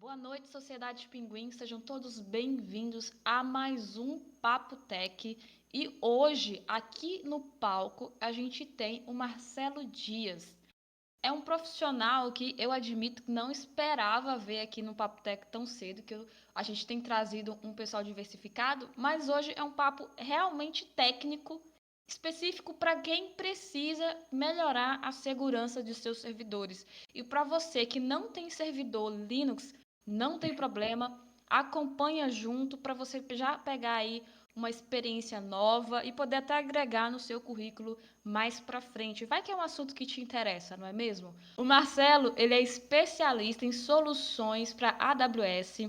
Boa noite, Sociedade Pinguim. Sejam todos bem-vindos a mais um Papo Tech. E hoje, aqui no palco, a gente tem o Marcelo Dias. É um profissional que eu admito que não esperava ver aqui no Papo Tech tão cedo, a gente tem trazido um pessoal diversificado, mas hoje é um papo realmente técnico, específico para quem precisa melhorar a segurança de seus servidores. E para você que não tem servidor Linux, não tem problema, acompanha junto para você já pegar aí uma experiência nova e poder até agregar no seu currículo mais para frente. Vai que é um assunto que te interessa, não é mesmo? O Marcelo, ele é especialista em soluções para AWS.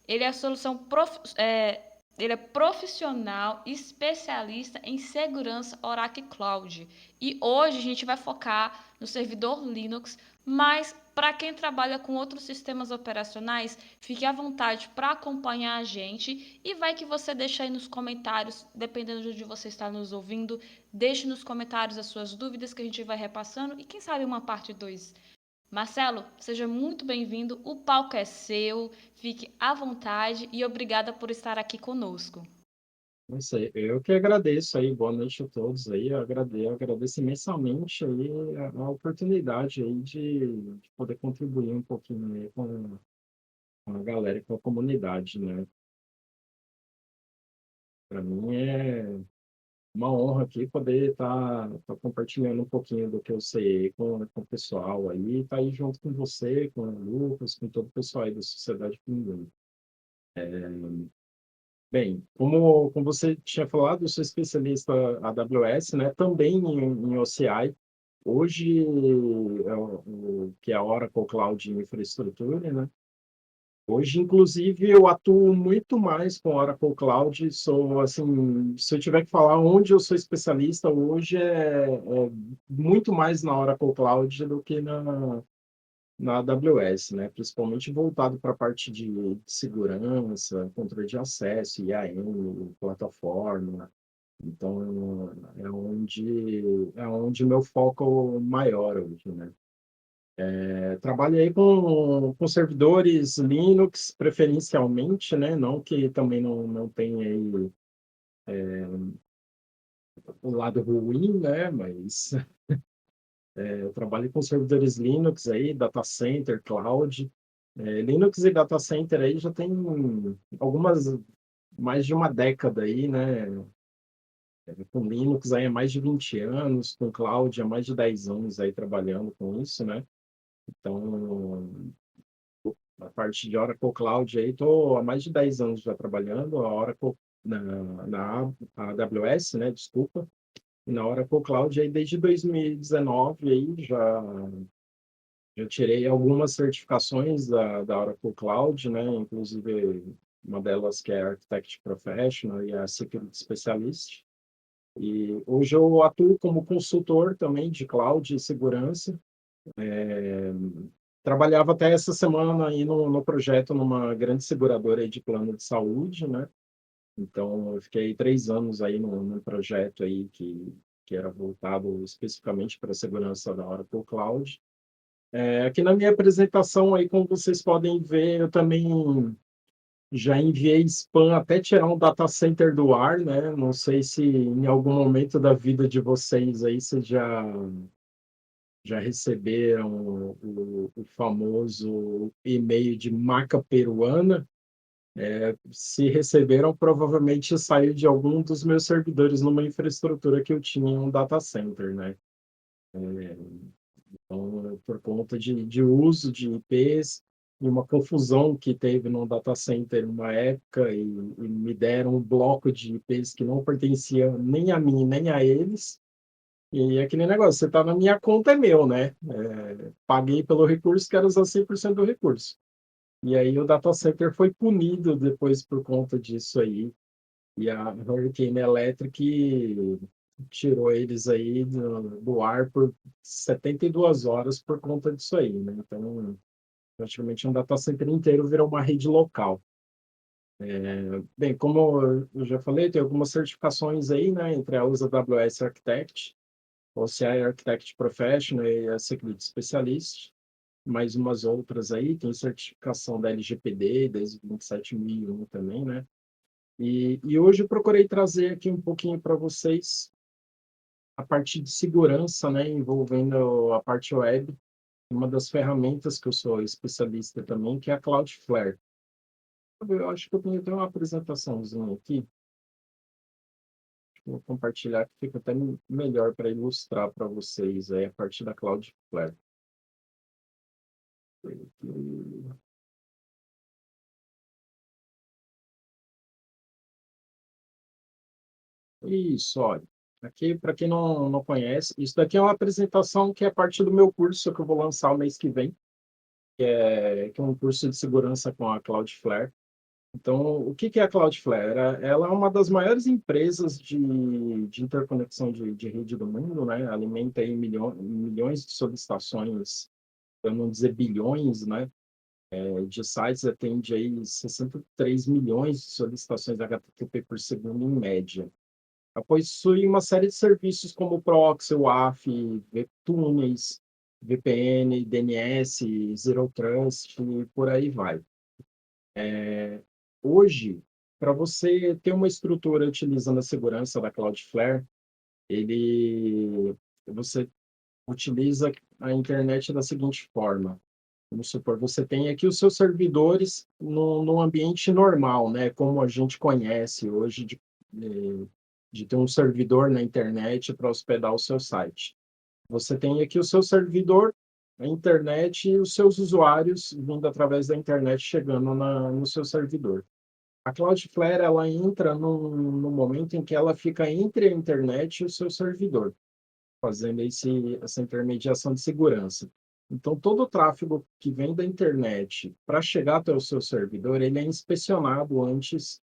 Ele é ele é profissional especialista em segurança Oracle Cloud. E hoje a gente vai focar no servidor Linux, mas para quem trabalha com outros sistemas operacionais, fique à vontade para acompanhar a gente e vai que você deixa aí nos comentários, dependendo de onde você está nos ouvindo, deixe nos comentários as suas dúvidas que a gente vai repassando e quem sabe uma parte 2. Marcelo, seja muito bem-vindo, o palco é seu, fique à vontade e obrigada por estar aqui conosco. Não sei, eu que agradeço aí, boa noite a todos aí, eu agradeço imensamente aí a oportunidade aí de poder contribuir um pouquinho aí com a galera e com a comunidade, né? Para mim é uma honra aqui poder estar compartilhando um pouquinho do que eu sei aí com o pessoal aí, tá aí junto com você, com o Lucas, com todo o pessoal aí da Sociedade Pinguim. Bem, como você tinha falado, eu sou especialista AWS, né? Também em OCI. Hoje, que é a Oracle Cloud Infrastructure, né? Hoje, inclusive, eu atuo muito mais com Oracle Cloud. Sou, assim, se eu tiver que falar onde eu sou especialista hoje, é muito mais na Oracle Cloud do que na AWS, né? Principalmente voltado para a parte de segurança, controle de acesso, IAM, plataforma. Então, é onde meu foco maior hoje, né? Trabalhei com servidores Linux, preferencialmente, né? Não que também não tenha aí o lado ruim, né? Mas eu trabalho com servidores Linux aí, data center, cloud. Linux e data center aí já tem algumas, mais de uma década aí, né? Com Linux aí há mais de 20 anos, com cloud há mais de 10 anos aí trabalhando com isso, né? Então, a parte de Oracle Cloud aí, estou há mais de 10 anos já trabalhando, a Oracle na AWS, né? Desculpa. E na Oracle Cloud aí desde 2019 aí já tirei algumas certificações da Oracle Cloud, né? Inclusive uma delas que é Architect Professional e a Security Specialist. E hoje eu atuo como consultor também de cloud e segurança. Trabalhava até essa semana aí no projeto numa grande seguradora aí de plano de saúde, né? Então eu fiquei 3 anos aí num projeto aí que era voltado especificamente para a segurança da Oracle Cloud. Aqui na minha apresentação aí, como vocês podem ver, eu também já enviei spam até tirar um data center do ar, né? Não sei se em algum momento da vida de vocês aí vocês já receberam o famoso e-mail de maca peruana. Se receberam, provavelmente saiu de algum dos meus servidores numa infraestrutura que eu tinha em um data center, né? Então, por conta de uso de IPs e uma confusão que teve no data center uma época e me deram um bloco de IPs que não pertencia nem a mim nem a eles. E é aquele negócio, você está na minha conta, é meu, né? Paguei pelo recurso, quero usar 100% do recurso. E aí o data center foi punido depois por conta disso aí. E a Hurricane Electric tirou eles aí do ar por 72 horas por conta disso aí, né? Então, praticamente um data center inteiro virou uma rede local. Bem, como eu já falei, tem algumas certificações aí, né? Entre elas a AWS Architect, OCI Architect Professional e a Security Specialist. mais umas outras aí, tem certificação da LGPD, desde 27001 também, né? E hoje eu procurei trazer aqui um pouquinho para vocês a parte de segurança, né, envolvendo a parte web, uma das ferramentas que eu sou especialista também, que é a Cloudflare. Eu acho que eu tenho até uma apresentaçãozinha aqui, vou compartilhar, que fica até melhor para ilustrar para vocês aí a parte da Cloudflare. Isso, olha. Aqui, para quem não conhece, isso daqui é uma apresentação que é parte do meu curso que eu vou lançar o mês que vem, que é um curso de segurança com a Cloudflare. Então, o que é a Cloudflare? Ela é uma das maiores empresas de interconexão de rede do mundo, né? Alimenta aí milhões de solicitações, para não dizer bilhões, né? De sites, atende aí 63 milhões de solicitações HTTP por segundo em média. Ela possui uma série de serviços como proxy, WAF, túneis, VPN, DNS, Zero Trust e por aí vai. Hoje, para você ter uma estrutura utilizando a segurança da Cloudflare, você utiliza a internet da seguinte forma. Vamos supor, você tem aqui os seus servidores no ambiente normal, né? Como a gente conhece hoje de ter um servidor na internet para hospedar o seu site. Você tem aqui o seu servidor, a internet e os seus usuários vindo através da internet chegando no seu servidor. A Cloudflare, ela entra no momento em que ela fica entre a internet e o seu servidor, fazendo essa intermediação de segurança. Então, todo o tráfego que vem da internet para chegar até o seu servidor, ele é inspecionado antes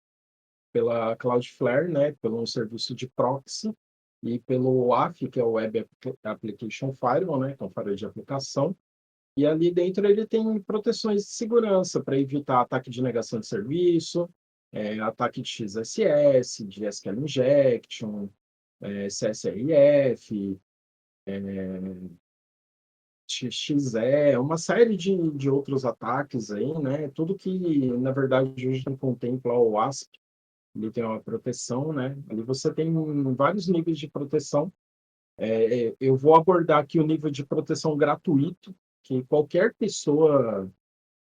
pela Cloudflare, né, pelo serviço de proxy, e pelo WAF, que é o Web Application Firewall, né, que é um firewall de aplicação. E ali dentro ele tem proteções de segurança para evitar ataque de negação de serviço, ataque de XSS, de SQL injection, CSRF, XE, uma série de outros ataques aí, né? Tudo que, na verdade, hoje não contempla o WASP, ele tem uma proteção, né? Ali você tem vários níveis de proteção. Eu vou abordar aqui o nível de proteção gratuito, que qualquer pessoa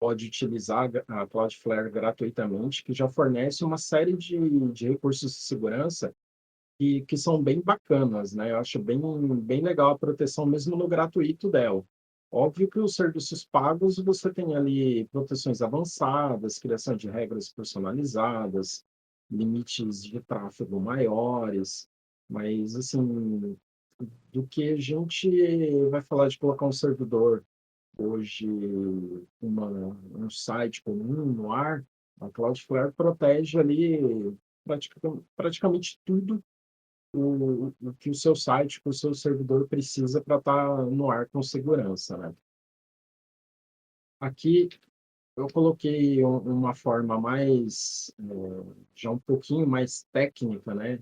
pode utilizar a Cloudflare gratuitamente, que já fornece uma série de recursos de segurança que são bem bacanas, né? Eu acho bem legal a proteção mesmo no gratuito dela. Óbvio que os serviços pagos você tem ali proteções avançadas, criação de regras personalizadas, limites de tráfego maiores, mas assim, do que a gente vai falar de colocar um servidor hoje, um site comum no ar, a Cloudflare protege ali praticamente tudo o que o seu site, que o seu servidor precisa para estar no ar com segurança, né? Aqui eu coloquei uma forma mais, já um pouquinho mais técnica, né?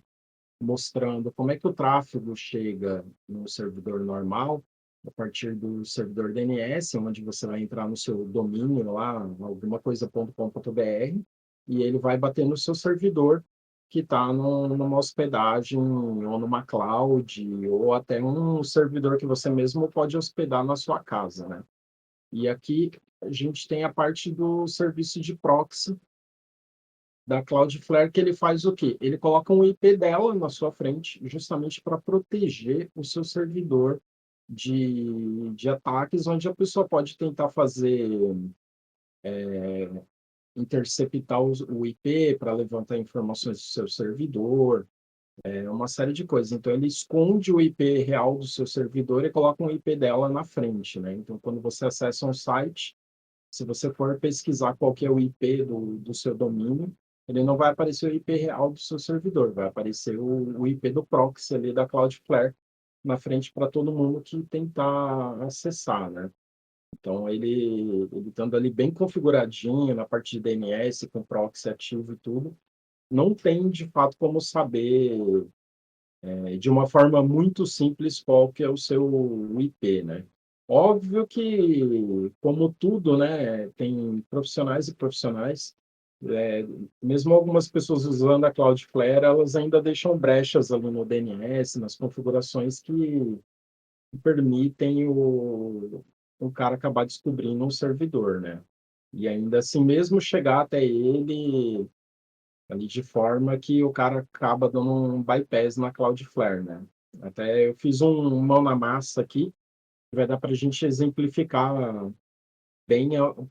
Mostrando como é que o tráfego chega no servidor normal, a partir do servidor DNS, onde você vai entrar no seu domínio lá, alguma coisa.com.br, e ele vai bater no seu servidor que está numa hospedagem ou numa cloud, ou até um servidor que você mesmo pode hospedar na sua casa, né? E aqui a gente tem a parte do serviço de proxy da Cloudflare, que ele faz o quê? Ele coloca um IP dela na sua frente, justamente para proteger o seu servidor de ataques, onde a pessoa pode tentar fazer, interceptar o IP para levantar informações do seu servidor, uma série de coisas. Então, ele esconde o IP real do seu servidor e coloca um IP dela na frente, né? Então, quando você acessa um site, se você for pesquisar qual que é o IP do seu domínio, ele não vai aparecer o IP real do seu servidor, vai aparecer o IP do proxy ali da Cloudflare na frente para todo mundo que tentar acessar, né? Então, ele estando ali bem configuradinho na parte de DNS, com proxy ativo e tudo, não tem de fato como saber de uma forma muito simples qual que é o seu IP, né? Óbvio que, como tudo, né, tem profissionais e profissionais. É, mesmo algumas pessoas usando a Cloudflare, elas ainda deixam brechas ali no DNS, nas configurações que permitem o cara acabar descobrindo um servidor, né? E ainda assim, mesmo chegar até ele ali de forma que o cara acaba dando um bypass na Cloudflare, né? Até eu fiz um mão na massa aqui, que vai dar para a gente exemplificar bem. Eu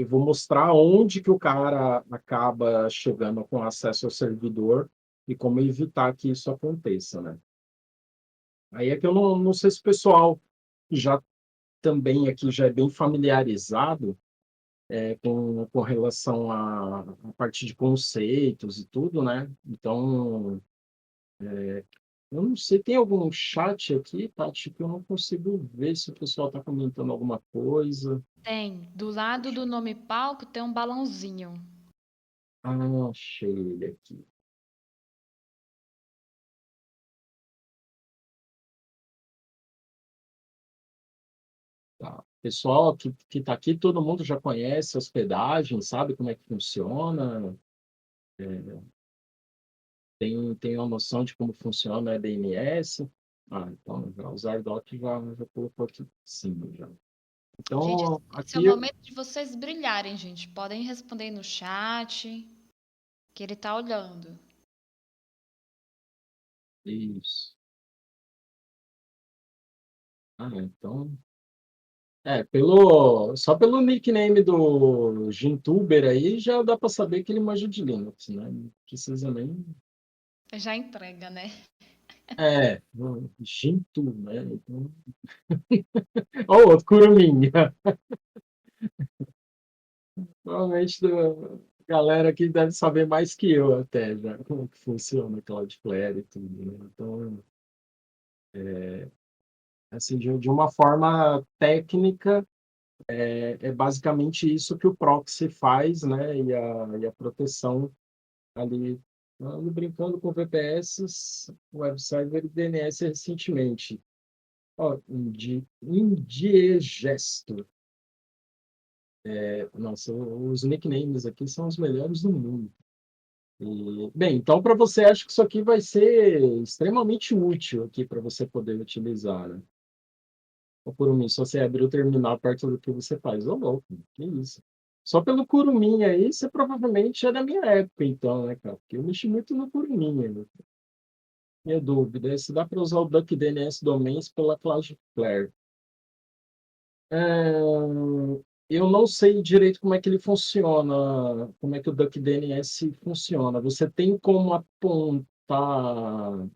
vou mostrar onde que o cara acaba chegando com acesso ao servidor e como evitar que isso aconteça, né? Aí é que eu não sei se o pessoal já também aqui já é bem familiarizado com relação à parte de conceitos e tudo, né? Então, eu não sei, tem algum chat aqui, Tati, que eu não consigo ver se o pessoal está comentando alguma coisa. Tem, do lado do nome palco tem um balãozinho. Ah, achei ele aqui. Tá. Pessoal que está aqui, todo mundo já conhece a hospedagem, sabe como é que funciona, tem uma noção de como funciona a DNS. Ah, então já, o Zardoc já colocou aqui em cima já. Gente, Então, esse é o aqui, momento de vocês brilharem, gente. Podem responder aí no chat, que ele tá olhando. isso. Ah, então, só pelo nickname do Gintuber aí já dá para saber que ele manja de Linux, né? Não precisa nem. Já entrega, né? Gintu, né? Então... Ó, o outro, Kurumin. Provavelmente a galera aqui deve saber mais que eu até já como que funciona o Cloudflare e tudo, né? Então, assim, de uma forma técnica, é basicamente isso que o proxy faz, né? E a proteção ali, ando brincando com VPS, web server e DNS recentemente. Ó, Indiegesto. Nossa, os nicknames aqui são os melhores do mundo. Bem, então para você, acho que isso aqui vai ser extremamente útil aqui para você poder utilizar, né? O Kurumin, se você abrir o terminal perto do que você faz, ô louco, que isso. Só pelo Kurumin aí, você provavelmente é da minha época, então, né, cara? Porque eu mexi muito no Kurumin, né? Minha dúvida é se dá para usar o DuckDNS Domains pela Cloudflare. Eu não sei direito como é que ele funciona, como é que o DuckDNS funciona. Você tem como apontar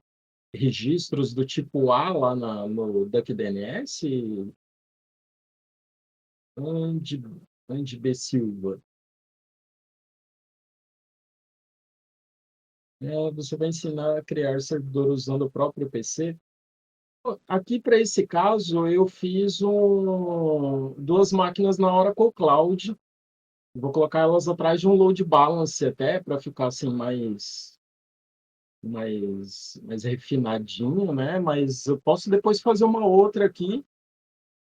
registros do tipo A lá no DuckDNS? Andy, Andy B. Silva. Você vai ensinar a criar servidor usando o próprio PC? Aqui, para esse caso, eu fiz duas máquinas na Oracle Cloud. Vou colocar elas atrás de um load balance até, para ficar assim mais refinadinho, né? Mas eu posso depois fazer uma outra aqui,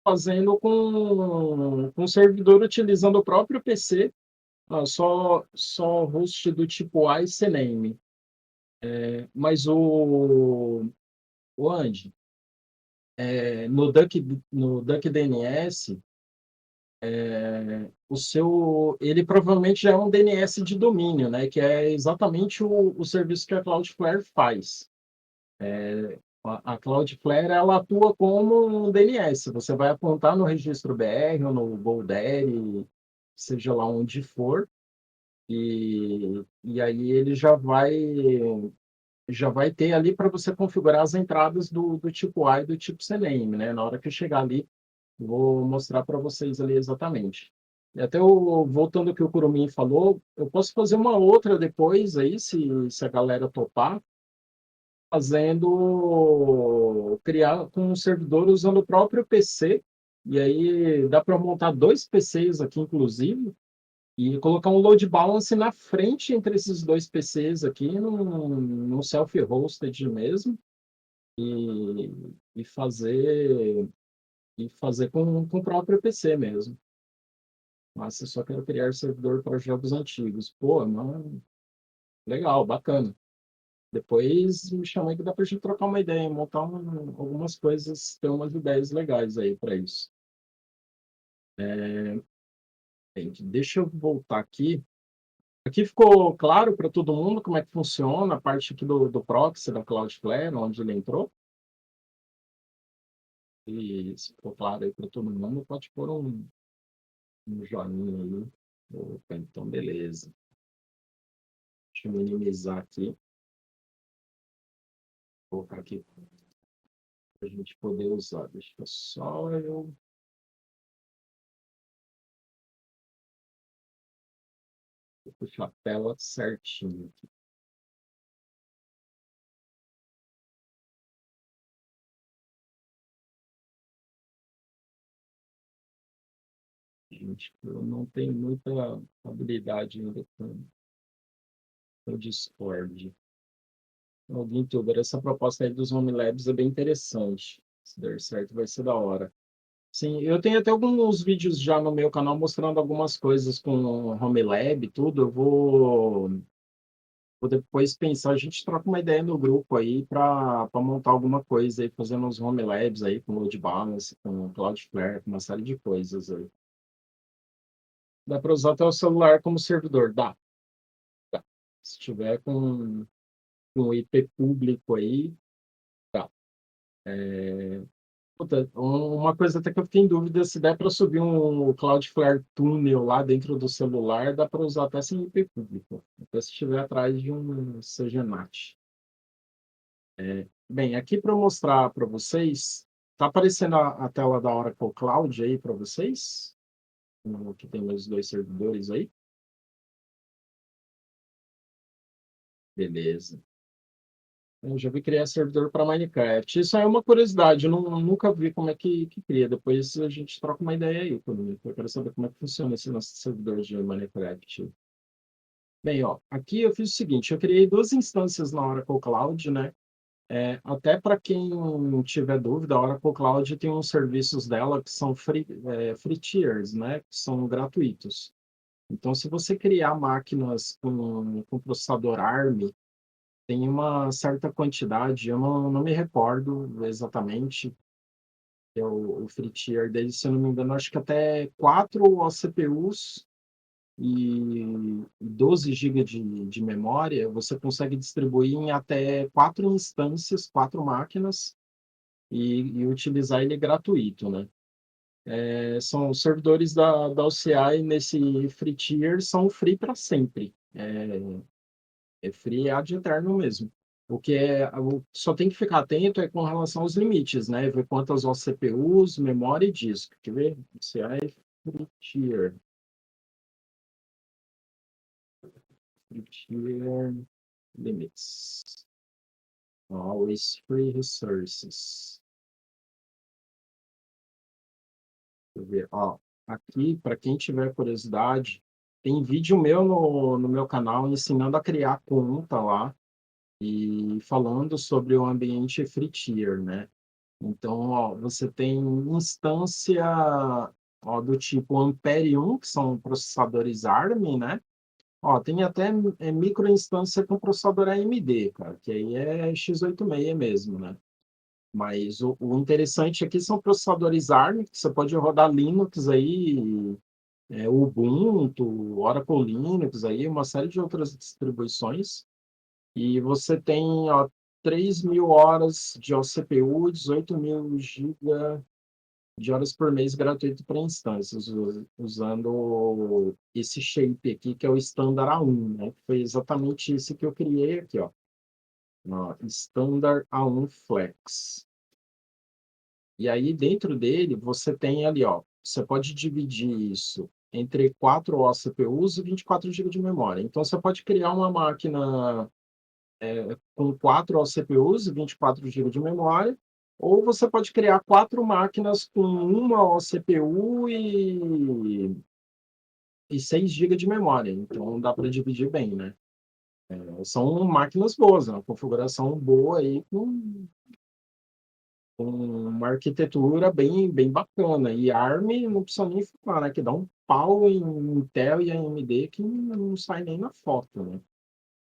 fazendo com um servidor utilizando o próprio PC, só host do tipo A e CNAME. Mas o Andy, no DuckDNS, ele provavelmente já é um DNS de domínio, né? Que é exatamente o serviço que a Cloudflare faz. A Cloudflare ela atua como um DNS. Você vai apontar no registro BR ou no GoDaddy, seja lá onde for, e aí ele já vai ter ali para você configurar as entradas do tipo A e do tipo CNAME, né? Na hora que eu chegar ali, vou mostrar para vocês ali exatamente. E até voltando ao que o Kurumin falou, eu posso fazer uma outra depois aí, se a galera topar, criar com um servidor usando o próprio PC, e aí dá para montar dois PCs aqui, inclusive, e colocar um load balance na frente entre esses dois PCs aqui, num self-hosted mesmo, e fazer. e fazer com o próprio PC mesmo. Mas eu só quero criar servidor para jogos antigos. Pô, mano, legal, bacana. Depois me chama aí que dá pra gente trocar uma ideia, montar algumas coisas, ter umas ideias legais aí para isso. Gente, deixa eu voltar aqui. Aqui ficou claro para todo mundo como é que funciona a parte aqui do proxy da Cloudflare, onde ele entrou? E se ficou claro aí para todo mundo, pode pôr um joinha aí. Opa, então beleza. Deixa eu minimizar aqui. Vou colocar aqui para a gente poder usar. Deixa só eu puxar a tela certinho aqui. Gente, eu não tenho muita habilidade ainda com o Discord. Alguém tuber, essa proposta aí dos Home Labs é bem interessante. Se der certo, vai ser da hora. Sim, eu tenho até alguns vídeos já no meu canal mostrando algumas coisas com Home Lab e tudo. Vou depois pensar, a gente troca uma ideia no grupo aí para montar alguma coisa aí, fazendo uns Home Labs aí com Load Balance, com Cloudflare, com uma série de coisas aí. Dá para usar até o celular como servidor? Dá. Dá. Se tiver com IP público aí, dá. Puta, uma coisa até que eu fiquei em dúvida, se der para subir um Cloudflare Tunnel lá dentro do celular, dá para usar até sem IP público, até se estiver atrás de um CGNAT. Bem, aqui para mostrar para vocês, tá aparecendo a tela da Oracle Cloud aí para vocês? Que tem meus dois servidores aí? Beleza. Eu já vi criar servidor para Minecraft. Isso é uma curiosidade, eu nunca vi como é que cria. Depois a gente troca uma ideia aí comigo. Eu quero saber como é que funciona esse nosso servidor de Minecraft. Bem, ó, aqui eu fiz o seguinte, eu criei duas instâncias na Oracle Cloud, né? Até para quem tiver dúvida, a Oracle Cloud tem uns serviços dela que são free tiers, né? Que são gratuitos. Então, se você criar máquinas com processador ARM, tem uma certa quantidade, eu não me recordo exatamente, é o free tier dele, se eu não me engano, acho que até 4 CPUs e 12 GB de memória, você consegue distribuir em até 4 instâncias, 4 máquinas, e utilizar ele gratuito, né? São os servidores da OCI nesse free tier, são free para sempre. É free ad eterno mesmo. Só tem que ficar atento com relação aos limites, né? Ver quantas OCPUs, memória e disco. Quer ver? OCI free tier. Free tier limits. Always free resources. Deixa eu ver. Ó, aqui, para quem tiver curiosidade, tem vídeo meu no meu canal ensinando a criar conta lá e falando sobre o ambiente free tier, né? Então, ó, você tem instância, ó, do tipo Ampere 1, que são processadores ARM, né? Ó, tem até microinstância com processador AMD, cara, que aí é x86 mesmo, né? Mas o interessante aqui são processadores ARM, que você pode rodar Linux aí, Ubuntu, Oracle Linux aí, uma série de outras distribuições. E você tem, ó, 3.000 horas de CPU, 18.000 GB de horas por mês gratuito para instâncias, usando esse shape aqui, que é o Standard A1, né? Foi exatamente isso que eu criei aqui, ó. Standard A1 Flex. E aí, dentro dele, você tem ali, ó, você pode dividir isso entre 4 OCPUs e 24 GB de memória. Então, você pode criar uma máquina com 4 OCPUs e 24 GB de memória, ou você pode criar 4 máquinas com uma OCPU e 6 GB de memória. Então, dá para dividir bem, né? São máquinas boas, né? Uma configuração boa aí com uma arquitetura bem bacana. E ARM não precisa nem falar, né? Que dá um pau em Intel e AMD que não sai nem na foto, né?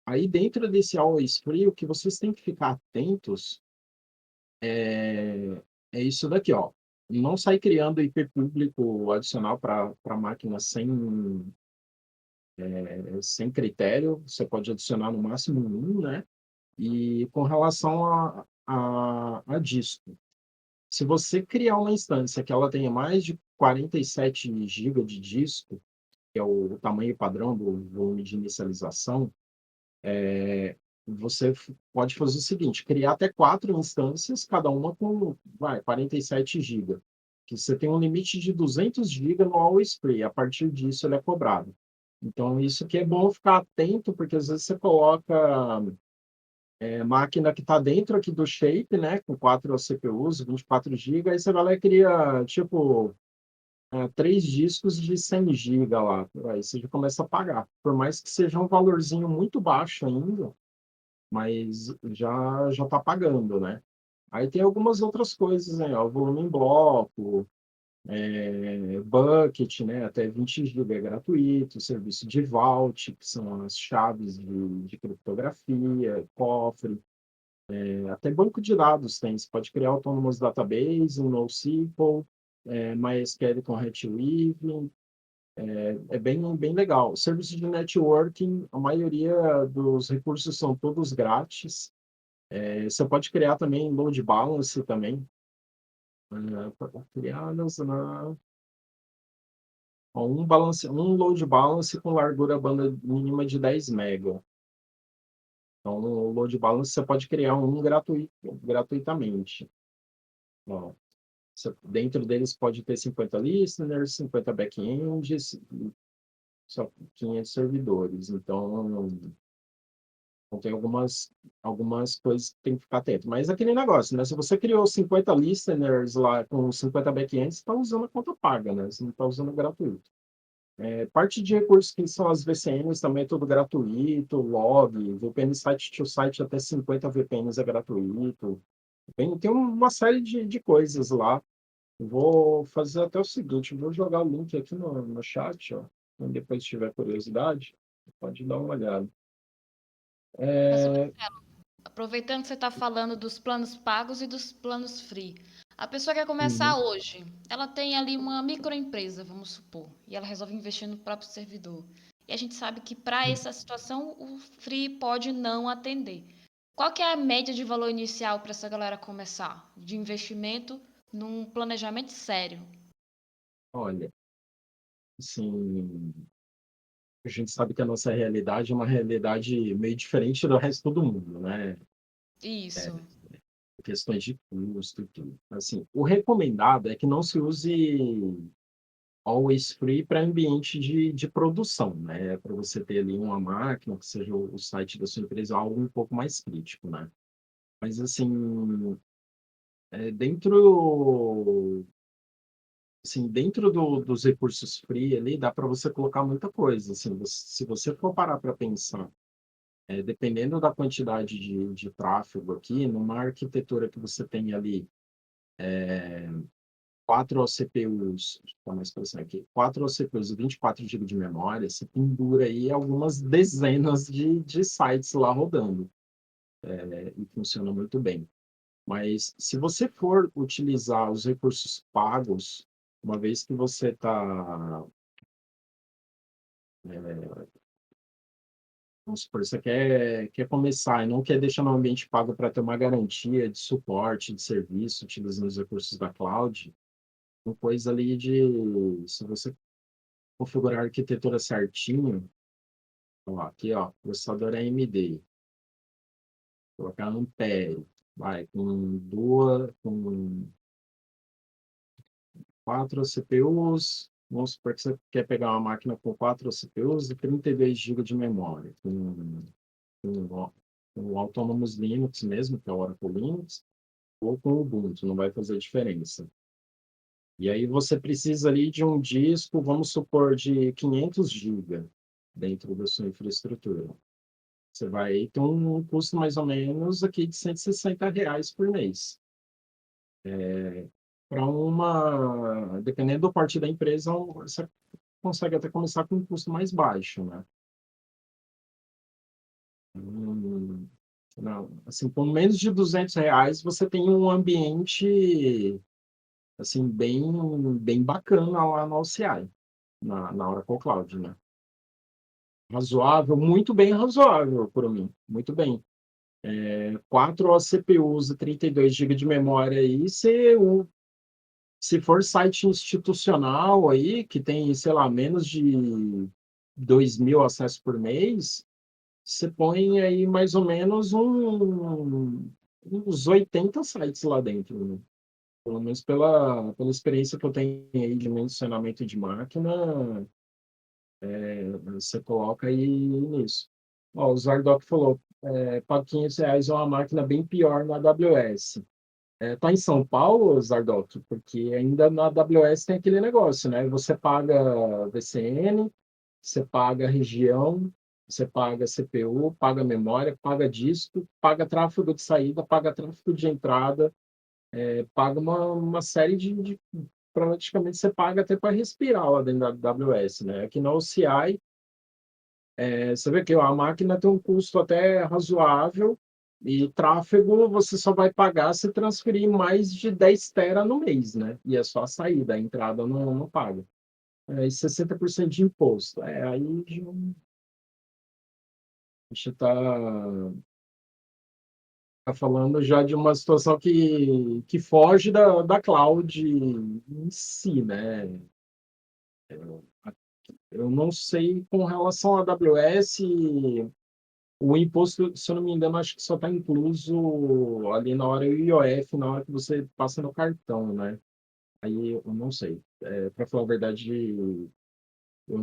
Aí dentro desse Always Free, o que vocês têm que ficar atentos é isso daqui, ó. Não sai criando IP público adicional para máquina sem critério. Você pode adicionar no máximo um, né? E com relação a disco, se você criar uma instância que ela tenha mais de 47 GB de disco, que é o tamanho padrão do volume de inicialização, você pode fazer o seguinte: criar até 4 instâncias, cada uma com 47 GB, que você tem um limite de 200 GB no Always Free. A partir disso, ele é cobrado. Então, isso que é bom ficar atento, porque às vezes você coloca máquina que está dentro aqui do Shape, né, com 4 CPUs, 24 GB, aí você vai lá e cria, tipo, 3 discos de 100 GB lá. Aí você já começa a pagar. Por mais que seja um valorzinho muito baixo ainda, mas já está pagando, né? Aí tem algumas outras coisas, né? O volume em bloco, bucket, né? Até 20 GB é gratuito, serviço de vault, que são as chaves de criptografia, cofre, até banco de dados tem. Você pode criar Autonomous Database, um NoSQL, MySQL com Retrieve, é bem legal. Serviço de networking, a maioria dos recursos são todos grátis. Você pode criar também load balance também, criadas na um load balance com largura banda mínima de 10 MB. Então, o load balance você pode criar um gratuitamente. Ó, dentro deles pode ter 50 listeners, 50 backends, só 500 servidores. Então tem algumas coisas que tem que ficar atento. Mas aquele negócio, né? Se você criou 50 listeners lá com 50 backends, você está usando a conta paga, né? Você não está usando gratuito. Parte de recursos que são as VCNs também é tudo gratuito, log, VPN site to site até 50 VPNs é gratuito. Tem uma série de coisas lá. Vou fazer até o seguinte, vou jogar o link aqui no chat, ó. Quem depois tiver curiosidade, pode dar uma olhada. Mas, É, aproveitando que você está falando dos planos pagos e dos planos free, a pessoa quer uhum, começar hoje, ela tem ali uma microempresa, vamos supor, e ela resolve investir no próprio servidor. E a gente sabe que para essa situação o free pode não atender. Qual que é a média de valor inicial para essa galera começar de investimento num planejamento sério? olha, assim, a gente sabe que a nossa realidade é uma realidade meio diferente do resto do mundo, né? Isso. Questões de custo e tudo. Assim, o recomendado é que não se use always free para ambiente de produção, né? Para você ter ali uma máquina, que seja o site da sua empresa, algo um pouco mais crítico, né? Mas, assim, dentro, dentro dos recursos free ali, dá para você colocar muita coisa. Assim, se você for parar para pensar, dependendo da quantidade de tráfego aqui, numa arquitetura que você tem ali, 4 CPUs, vou mais expressão aqui, 4 CPUs e 24 GB de memória, você pendura aí algumas dezenas de sites lá rodando, e funciona muito bem. Mas se você for utilizar os recursos pagos, uma vez que você está, vamos supor, você quer começar e não quer deixar no ambiente pago para ter uma garantia de suporte, de serviço, utilizando os recursos da cloud, uma coisa ali se você configurar a arquitetura certinho, ó, aqui, ó, processador AMD, colocar no Ampere, vai, com 4 CPUs, vamos supor que você quer pegar uma máquina com 4 CPUs e 32 GB de memória, com o Autonomous Linux mesmo, que é o Oracle Linux, ou com o Ubuntu, não vai fazer diferença. E aí você precisa ali de um disco, vamos supor, de 500 GB dentro da sua infraestrutura. Você vai ter um custo mais ou menos aqui de R$ 160 por mês. Para dependendo do porte da empresa, você consegue até começar com um custo mais baixo, né? Hum, não, assim, com menos de R$ 200 você tem um ambiente assim bem bacana lá no OCI, na Oracle Cloud, né? Razoável, muito bem razoável por mim, muito bem. 4 CPUs e 32 GB de memória aí, se for site institucional aí, que tem, sei lá, menos de 2.000 acessos por mês, você põe aí mais ou menos uns 80 sites lá dentro, né? Pelo menos pela experiência que eu tenho aí de mencionamento de máquina, você coloca aí nisso. Ó, o Zardoc falou, paga R$ 500 é uma máquina bem pior na AWS. Tá em São Paulo, Zardoc? Porque ainda na AWS tem aquele negócio, né? Você paga VCN, você paga região, você paga CPU, paga memória, paga disco, paga tráfego de saída, paga tráfego de entrada, paga uma série praticamente você paga até para respirar lá dentro da AWS, né? Aqui na OCI, você vê que a máquina tem um custo até razoável e tráfego você só vai pagar se transferir mais de 10 tera no mês, né? E é só a saída, a entrada não paga. E 60% de imposto. Aí a gente tá falando já de uma situação que foge da cloud em si, né? Eu não sei com relação à AWS, o imposto, se eu não me engano, acho que só está incluso ali na hora o IOF, na hora que você passa no cartão, né? Aí eu não sei. Para falar a verdade, eu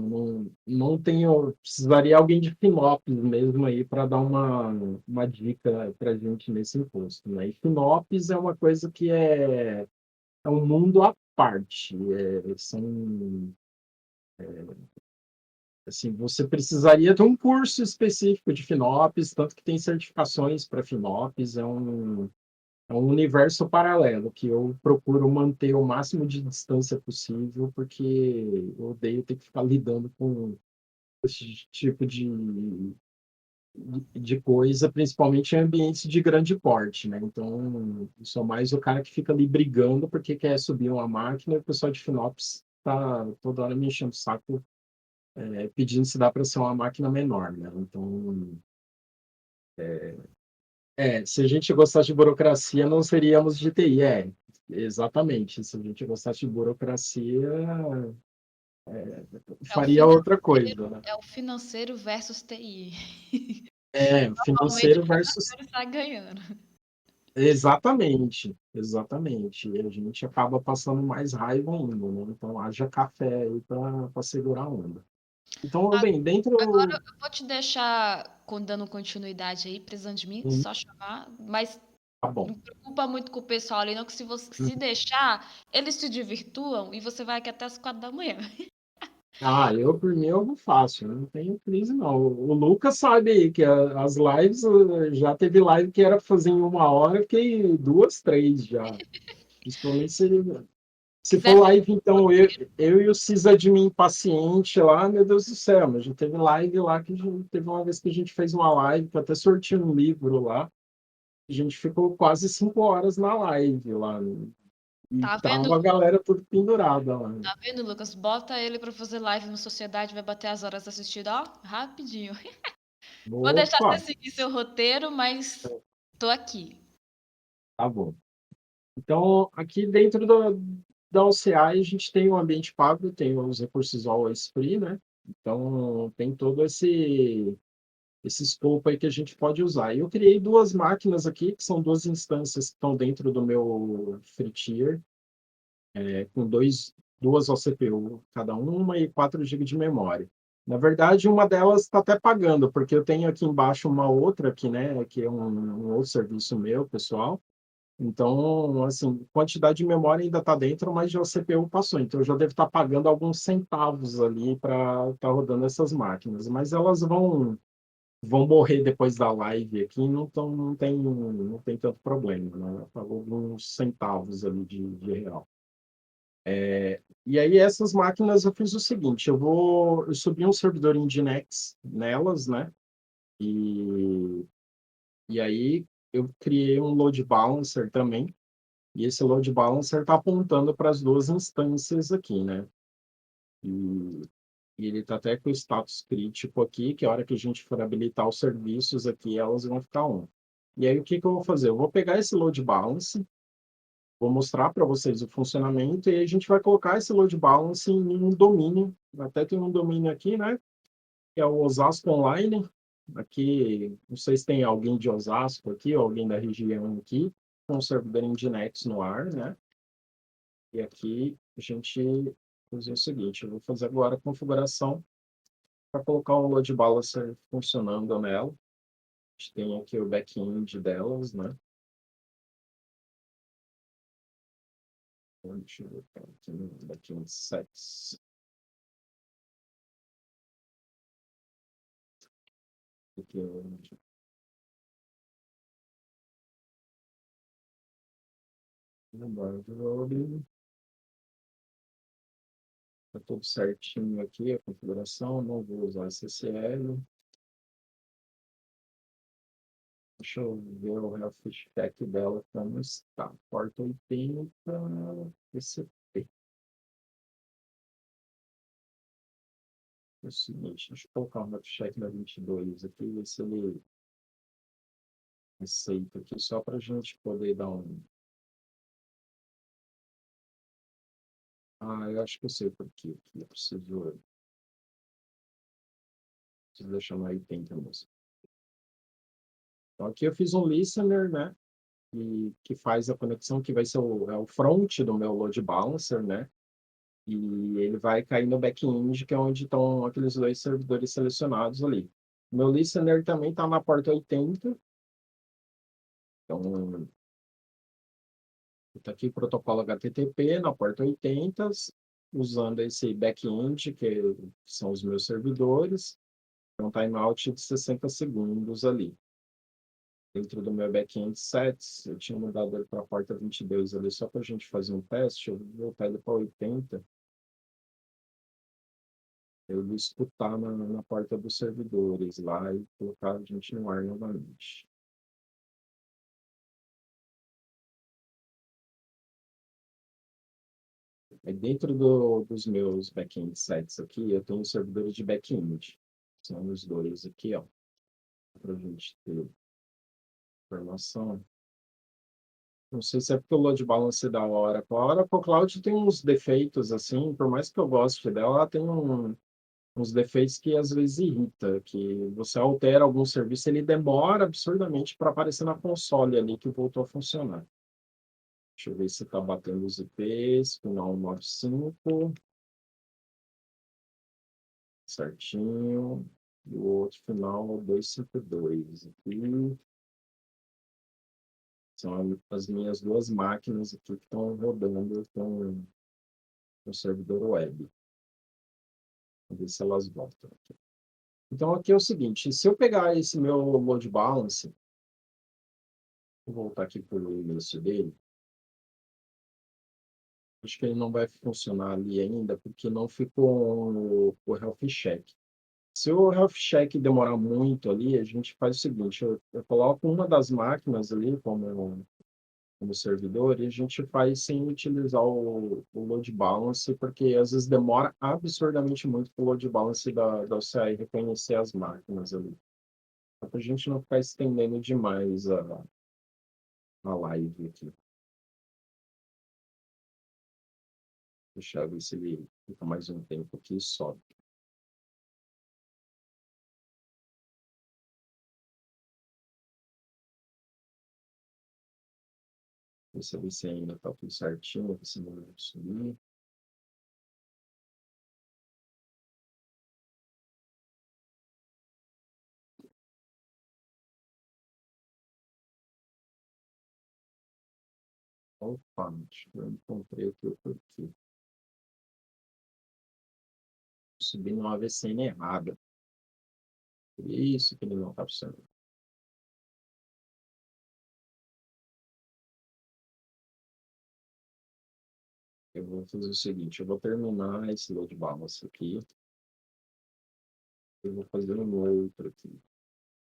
não tenho. Precisaria alguém de Finopes mesmo aí para dar uma dica para a gente nesse imposto, né? E Finopes é uma coisa que é um mundo à parte. Assim, você precisaria ter um curso específico de Finopes, tanto que tem certificações para Finopes, é um universo paralelo que eu procuro manter o máximo de distância possível, porque eu odeio ter que ficar lidando com esse tipo de coisa, principalmente em ambientes de grande porte, né? Então, eu sou mais o cara que fica ali brigando porque quer subir uma máquina e o pessoal de Finopes tá toda hora me enchendo o saco, pedindo se dá para ser uma máquina menor, né? Então, se a gente gostasse de burocracia, não seríamos de TI. Exatamente. Se a gente gostasse de burocracia, É o faria outra financeiro, coisa, né? é o financeiro versus TI. Normalmente Financeiro o versus. financeiro está ganhando. Exatamente, exatamente. E a gente acaba passando mais raiva ainda, né? Então, haja café aí para segurar a onda. Então, bem, Agora dentro. eu vou te deixar dando continuidade aí, precisando de mim, Hum, só chamar. Mas Tá bom. não preocupa muito com o pessoal ali, não, que se você se deixar, eles se divirtuam e você vai aqui até as 4 da manhã. Eu por mim eu vou fácil, não tenho crise não. O Lucas sabe aí que as lives, já teve live que era fazer em 1 hora, eu fiquei 2, 3 já. Principalmente se for Quiser fazer live, então eu e o sysadmin paciente lá, meu Deus do céu, mas já teve live lá teve uma vez que a gente fez uma live, que eu até sorti um livro lá, a gente ficou quase 5 horas na live lá, e Tá vendo, tava a galera tudo pendurada lá. tá vendo, Lucas? Bota ele pra fazer live no Sociedade, vai bater as horas assistindo, ó, rapidinho. Vou deixar Opa, você seguir seu roteiro, mas tô aqui. tá bom. Então, aqui dentro da OCA, a gente tem o ambiente pago, tem os recursos always free, né? Então, tem todo esse scope aí que a gente pode usar. E eu criei 2 máquinas aqui, que são 2 instâncias que estão dentro do meu free tier, com duas OCPU cada uma e 4 GB de memória. Na verdade, uma delas está até pagando, porque eu tenho aqui embaixo uma outra aqui, né, que é um outro serviço meu, pessoal. Então, assim, quantidade de memória ainda está dentro, mas já o CPU passou. Então, eu já devo estar pagando alguns centavos ali para estar rodando essas máquinas. Mas elas vão morrer depois da live aqui, não tem tanto problema, né? Pagou alguns centavos ali de real. E aí essas máquinas eu fiz o seguinte, eu subi um servidor Nginx nelas, né? E, e aí eu criei um load balancer também, e esse load balancer está apontando para as duas instâncias aqui, né? E, e ele está até com o status crítico aqui, que a hora que a gente for habilitar os serviços aqui, elas vão ficar on. E aí o que eu vou fazer? Eu vou pegar esse load balance, vou mostrar para vocês o funcionamento e a gente vai colocar esse load balance em um domínio. Até tem um domínio aqui, né? Que é o Osasco Online. Aqui, não sei se tem alguém de Osasco aqui, ou alguém da região aqui, com o servidor Nginx no ar, né? E aqui a gente fazer o seguinte, eu vou fazer agora a configuração para colocar o load balancer funcionando nela. A gente tem aqui o back-end delas, né? Então, deixa eu ver aqui no back-end sets. Aqui, está tudo certinho aqui, a configuração, não vou usar SSL. Deixa eu ver o health check dela como está. Porta 80, PCP. É o seguinte, deixa eu colocar o health check da 22 aqui, ver se ele aceita aqui, só para a gente poder dar um... Ah, eu acho que eu sei por quê. Aqui eu preciso deixar no 80 mesmo. Então aqui eu fiz um listener, né? E que faz a conexão, que vai ser o front do meu load balancer, né? E ele vai cair no back-end, que é onde estão aqueles dois servidores selecionados ali. O meu listener também está na porta 80. Então, está aqui o protocolo HTTP na porta 80, usando esse back-end, que são os meus servidores. Então, timeout de 60 segundos ali. Dentro do meu back-end sets, eu tinha mudado ele para a porta 22 ali, só para a gente fazer um teste. Eu vou voltar ele para 80. Eu vou escutar na porta dos servidores lá e colocar a gente no ar novamente. Aí dentro dos meus back-end sites aqui, eu tenho servidores de back-end. São os dois aqui, ó, para a gente ter informação. Não sei se é porque o load balance é da Oracle. A Oracle Cloud tem uns defeitos, assim, por mais que eu goste dela, ela tem uns defeitos que às vezes irrita, que você altera algum serviço, ele demora absurdamente para aparecer na console ali que voltou a funcionar. Deixa eu ver se está batendo os IPs, final 95, certinho. E o outro final 252. Aqui são as minhas duas máquinas aqui que estão rodando com o servidor web. Vamos ver se elas voltam aqui. Então aqui é o seguinte, se eu pegar esse meu load balance, vou voltar aqui para o início dele, acho que ele não vai funcionar ali ainda, porque não ficou o health check. Se o health check demorar muito ali, a gente faz o seguinte, eu coloco uma das máquinas ali como servidor e a gente faz sem utilizar o load balance, porque às vezes demora absurdamente muito para o load balance da OCI reconhecer as máquinas ali. Para a gente não ficar estendendo demais a live aqui. Deixa eu ver se ele fica mais um tempo aqui e sobe. Deixa eu ver se ainda está tudo certinho, se não vai subir. Opa, eu encontrei aqui o porquê. Subi numa VCN errada. Isso que ele não está funcionando. Eu vou fazer o seguinte, eu vou terminar esse load balance aqui. Eu vou fazer um outro aqui.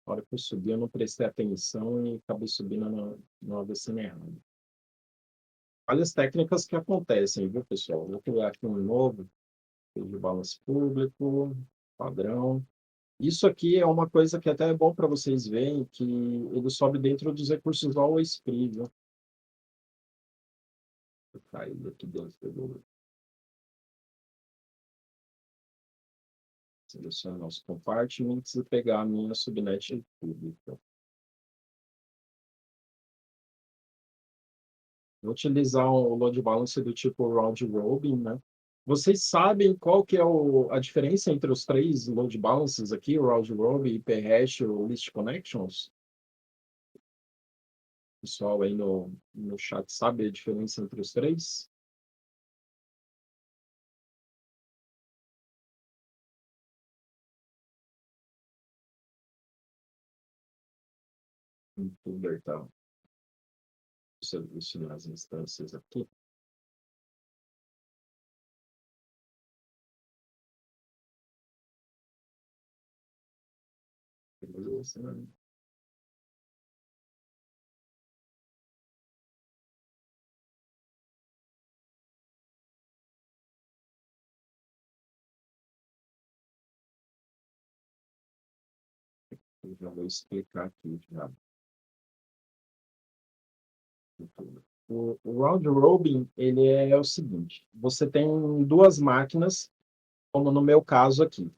Na hora que eu subi, eu não prestei atenção e acabei subindo no AVCN errado. Olha as técnicas que acontecem, viu, pessoal? Vou criar aqui um novo, de balance público, padrão. Isso aqui é uma coisa que até é bom para vocês verem, que ele sobe dentro dos recursos Always Free, viu? Vou cair aqui dentro do... Selecionar os compartments e pegar a minha subnet pública. Vou utilizar o load balance do tipo round robin, né? Vocês sabem qual que é a diferença entre os três load balances aqui, o round robin, IP-hash e o list connections? O pessoal aí no chat sabe a diferença entre os três? Tudo tá serviço nas instâncias aqui. Beleza, né? Eu já vou explicar aqui já. O round robin, ele é o seguinte, você tem duas máquinas, como no meu caso aqui.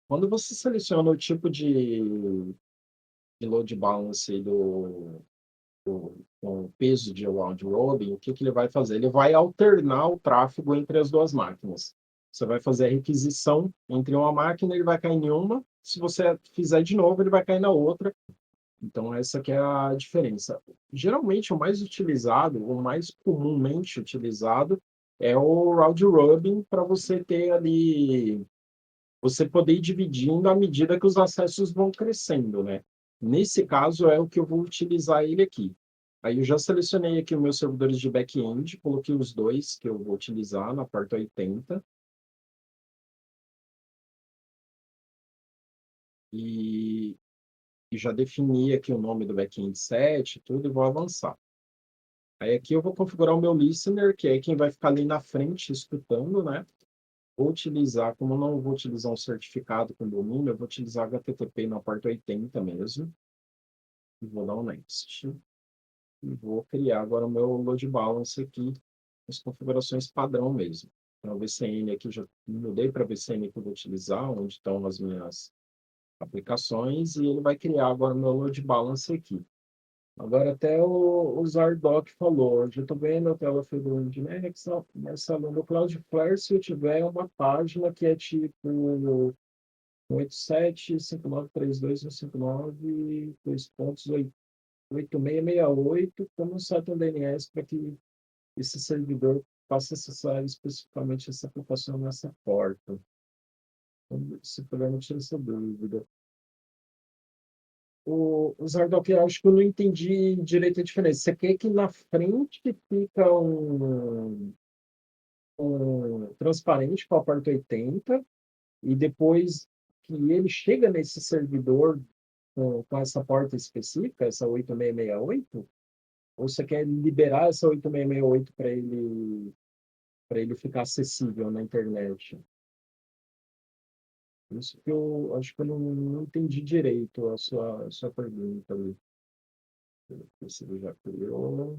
Quando você seleciona o tipo de load balance com o peso de round robin, o que ele vai fazer? Ele vai alternar o tráfego entre as duas máquinas. Você vai fazer a requisição entre uma máquina, ele vai cair em uma. Se você fizer de novo, ele vai cair na outra. Então, essa que é a diferença. Geralmente, o mais utilizado, o mais comumente utilizado, é o round robin para você ter ali, você poder ir dividindo à medida que os acessos vão crescendo, né? Nesse caso, é o que eu vou utilizar ele aqui. Aí eu já selecionei aqui os meus servidores de back-end, coloquei os dois que eu vou utilizar na porta 80. E, e já defini aqui o nome do back-end set, tudo, e vou avançar. Aí aqui eu vou configurar o meu listener, que é quem vai ficar ali na frente escutando, né? Vou utilizar, como eu não vou utilizar um certificado com domínio, eu vou utilizar HTTP na porta 80 mesmo. E vou dar um next. E vou criar agora o meu load balance aqui, as configurações padrão mesmo. Então, o VCN aqui, já mudei para VCN que eu vou utilizar, onde estão as minhas aplicações, e ele vai criar agora o meu load balance aqui. Agora até o Zardoc falou, eu já estou vendo a tela fedorenta, né? Marcelo, no Cloudflare, se eu tiver uma página que é tipo 87593259, dois pontos, 8668, como um certo DNS para que esse servidor possa acessar especificamente essa aplicação nessa porta. Então, se puder, não tira essa dúvida. O Zardoc, eu acho que eu não entendi direito a diferença. Você quer que na frente fica um transparente com a porta 80 e depois que ele chega nesse servidor com essa porta específica, essa 8668, ou você quer liberar essa 8668 para ele ficar acessível na internet? Isso que eu acho que eu não entendi direito a sua pergunta ali. Você já criou.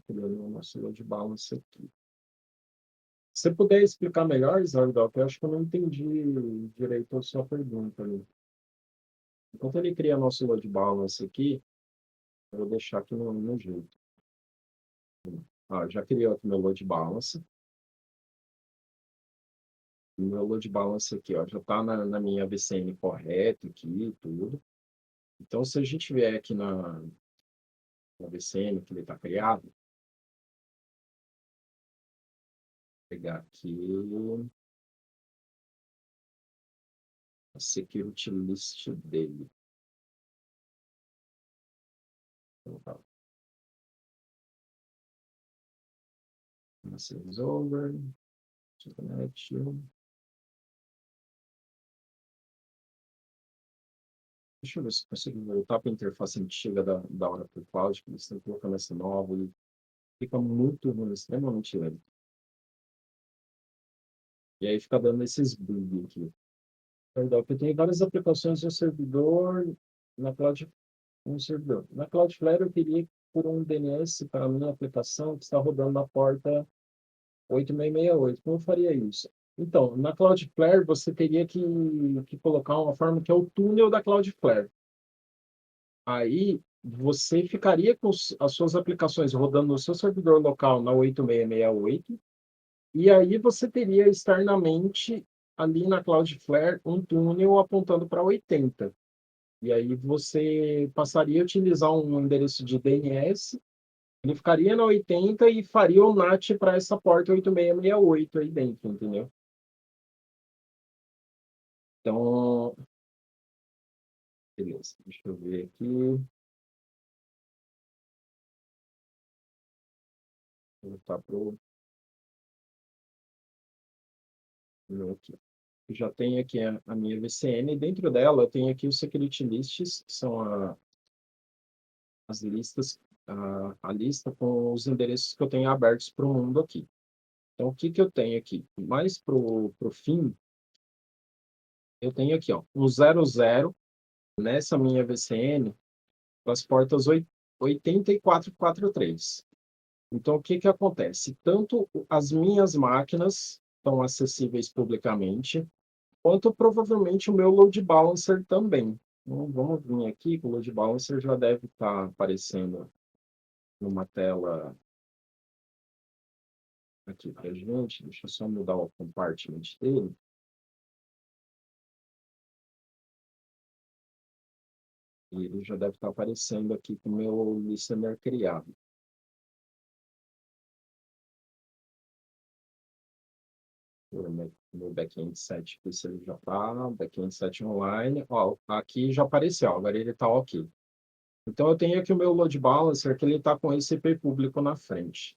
Criando uma fila de balance aqui. Se você puder explicar melhor, Isardal, eu acho que eu não entendi direito a sua pergunta ali. Enquanto ele cria nosso load balance aqui, eu vou deixar aqui no jeito. Ah, já criou aqui meu load balance. O meu load balance aqui, ó, já está na minha VCN correta aqui, tudo. Então, se a gente vier aqui na VCN que ele está criado, pegar aqui a security list dele. Message over, to connect you. Deixa eu ver se consigo voltar para a interface antiga da Oracle Cloud, que eles estão colocando essa nova e fica muito ruim, extremamente lento. E aí fica dando esses bugs aqui. Perdão, porque tem várias aplicações no servidor, na Cloud, no servidor. Na Cloudflare eu queria por um DNS para a minha aplicação que está rodando na porta 8668. Como eu faria isso? Então, na Cloudflare você teria que colocar uma forma que é o túnel da Cloudflare. Aí você ficaria com as suas aplicações rodando no seu servidor local na 8668, e aí você teria externamente ali na Cloudflare um túnel apontando para 80. E aí você passaria a utilizar um endereço de DNS, ele ficaria na 80 e faria o NAT para essa porta 8668 aí dentro, entendeu? Então, beleza, deixa eu ver aqui. Vou voltar para o meu aqui. Eu já tenho aqui a minha VCN, e dentro dela eu tenho aqui os security lists, que são as listas, a lista com os endereços que eu tenho abertos para o mundo aqui. Então, o que que eu tenho aqui? Mais para o fim, eu tenho aqui, ó, um 00 nessa minha VCN para as portas 8443. Então, o que que acontece? Tanto as minhas máquinas estão acessíveis publicamente, quanto provavelmente o meu load balancer também. Então, vamos vir aqui, que o load balancer já deve estar aparecendo numa tela aqui para a gente. Deixa eu só mudar o compartment dele. E ele já deve estar aparecendo aqui com o meu listener criado. No backend 7 aqui, se ele já está, backend 7 online. Ó, aqui já apareceu, agora ele está ok. Então, eu tenho aqui o meu load balancer, que ele está com esse IP público na frente.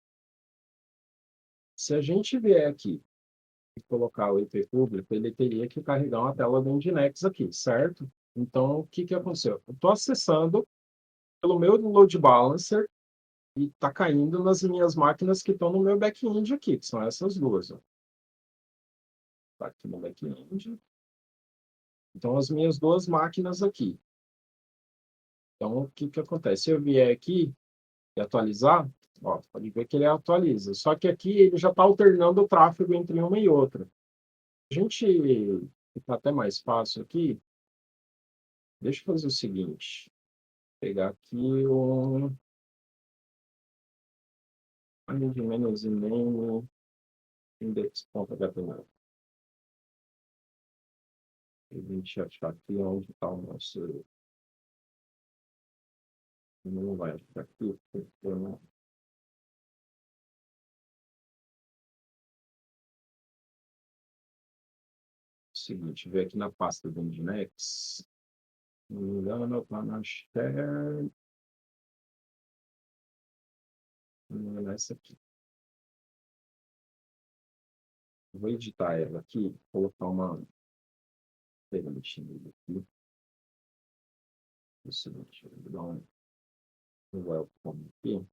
Se a gente vier aqui e colocar o IP público, ele teria que carregar uma tela do Nginx aqui, certo? Então, o que que aconteceu? Eu estou acessando pelo meu load balancer e está caindo nas minhas máquinas que estão no meu back-end aqui, que são essas duas. Está aqui no back-end. Então, as minhas duas máquinas aqui. Então, o que que acontece? Se eu vier aqui e atualizar, ó, pode ver que ele atualiza. Só que aqui ele já está alternando o tráfego entre uma e outra. A gente fica até mais fácil aqui. Deixa eu fazer o seguinte. Pegar aqui o de menos e name index.html. A gente achar aqui onde está o nosso. Não vai achar aqui, porque não. Seguinte, ver aqui na pasta do Nginx. Não me engano, está na share. Nessa aqui. Vou editar ela aqui, colocar uma perguntinha aqui. O seguinte, vou dar um welcome aqui.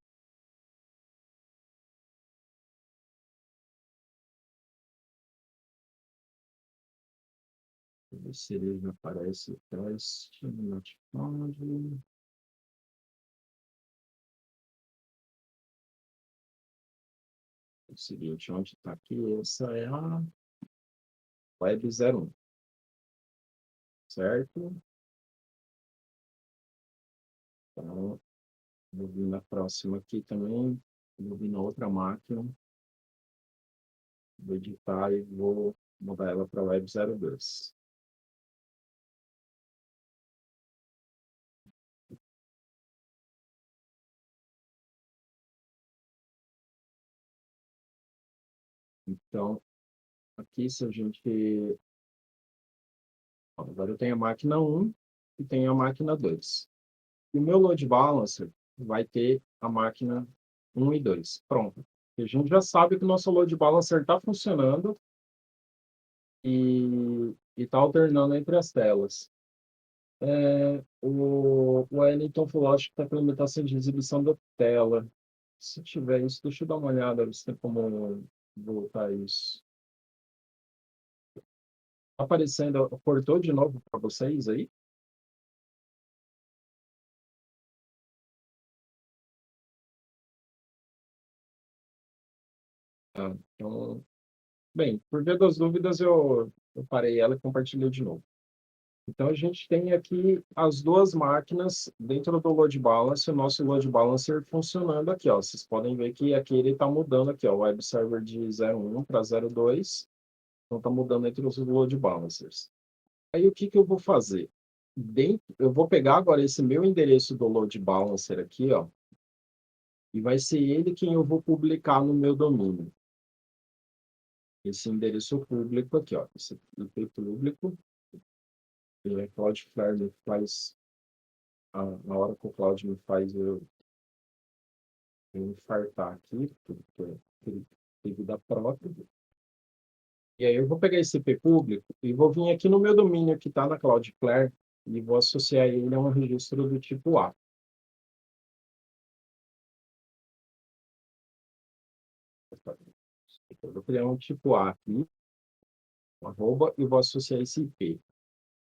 Ver se ele já aparece teste, notified. É o seguinte, onde está aqui? Essa é a Web 01, certo? Então, vou vir na próxima aqui também, vou vir na outra máquina, vou editar e vou mudar ela para Web 02. Então, aqui se a gente... Agora eu tenho a máquina 1 e tenho a máquina 2. E o meu load balancer vai ter a máquina 1 e 2. Pronto. E a gente já sabe que o nosso load balancer está funcionando e está alternando entre as telas. O Wellington falou, acho que está com limitação de exibição da tela. Se tiver isso, deixa eu dar uma olhada, se tem como voltar isso. Tá aparecendo, cortou de novo para vocês aí? Ah, então, bem, por via das dúvidas, eu parei ela e compartilhei de novo. Então, a gente tem aqui as duas máquinas dentro do load balance, o nosso load balancer funcionando aqui, ó. Vocês podem ver que aqui ele está mudando aqui, ó, o web server de 01 para 02, então está mudando entre os load balancers. Aí, o que que eu vou fazer? Eu vou pegar agora esse meu endereço do load balancer aqui, ó, e vai ser ele quem eu vou publicar no meu domínio. Esse endereço público aqui, ó, esse IP público, Cloudflare me faz, na hora que o Cloud me faz eu infartar aqui, porque tem vida própria. E aí eu vou pegar esse IP público e vou vir aqui no meu domínio que está na Cloudflare e vou associar ele a um registro do tipo A. Eu vou criar um tipo A aqui, um arroba, e vou associar esse IP.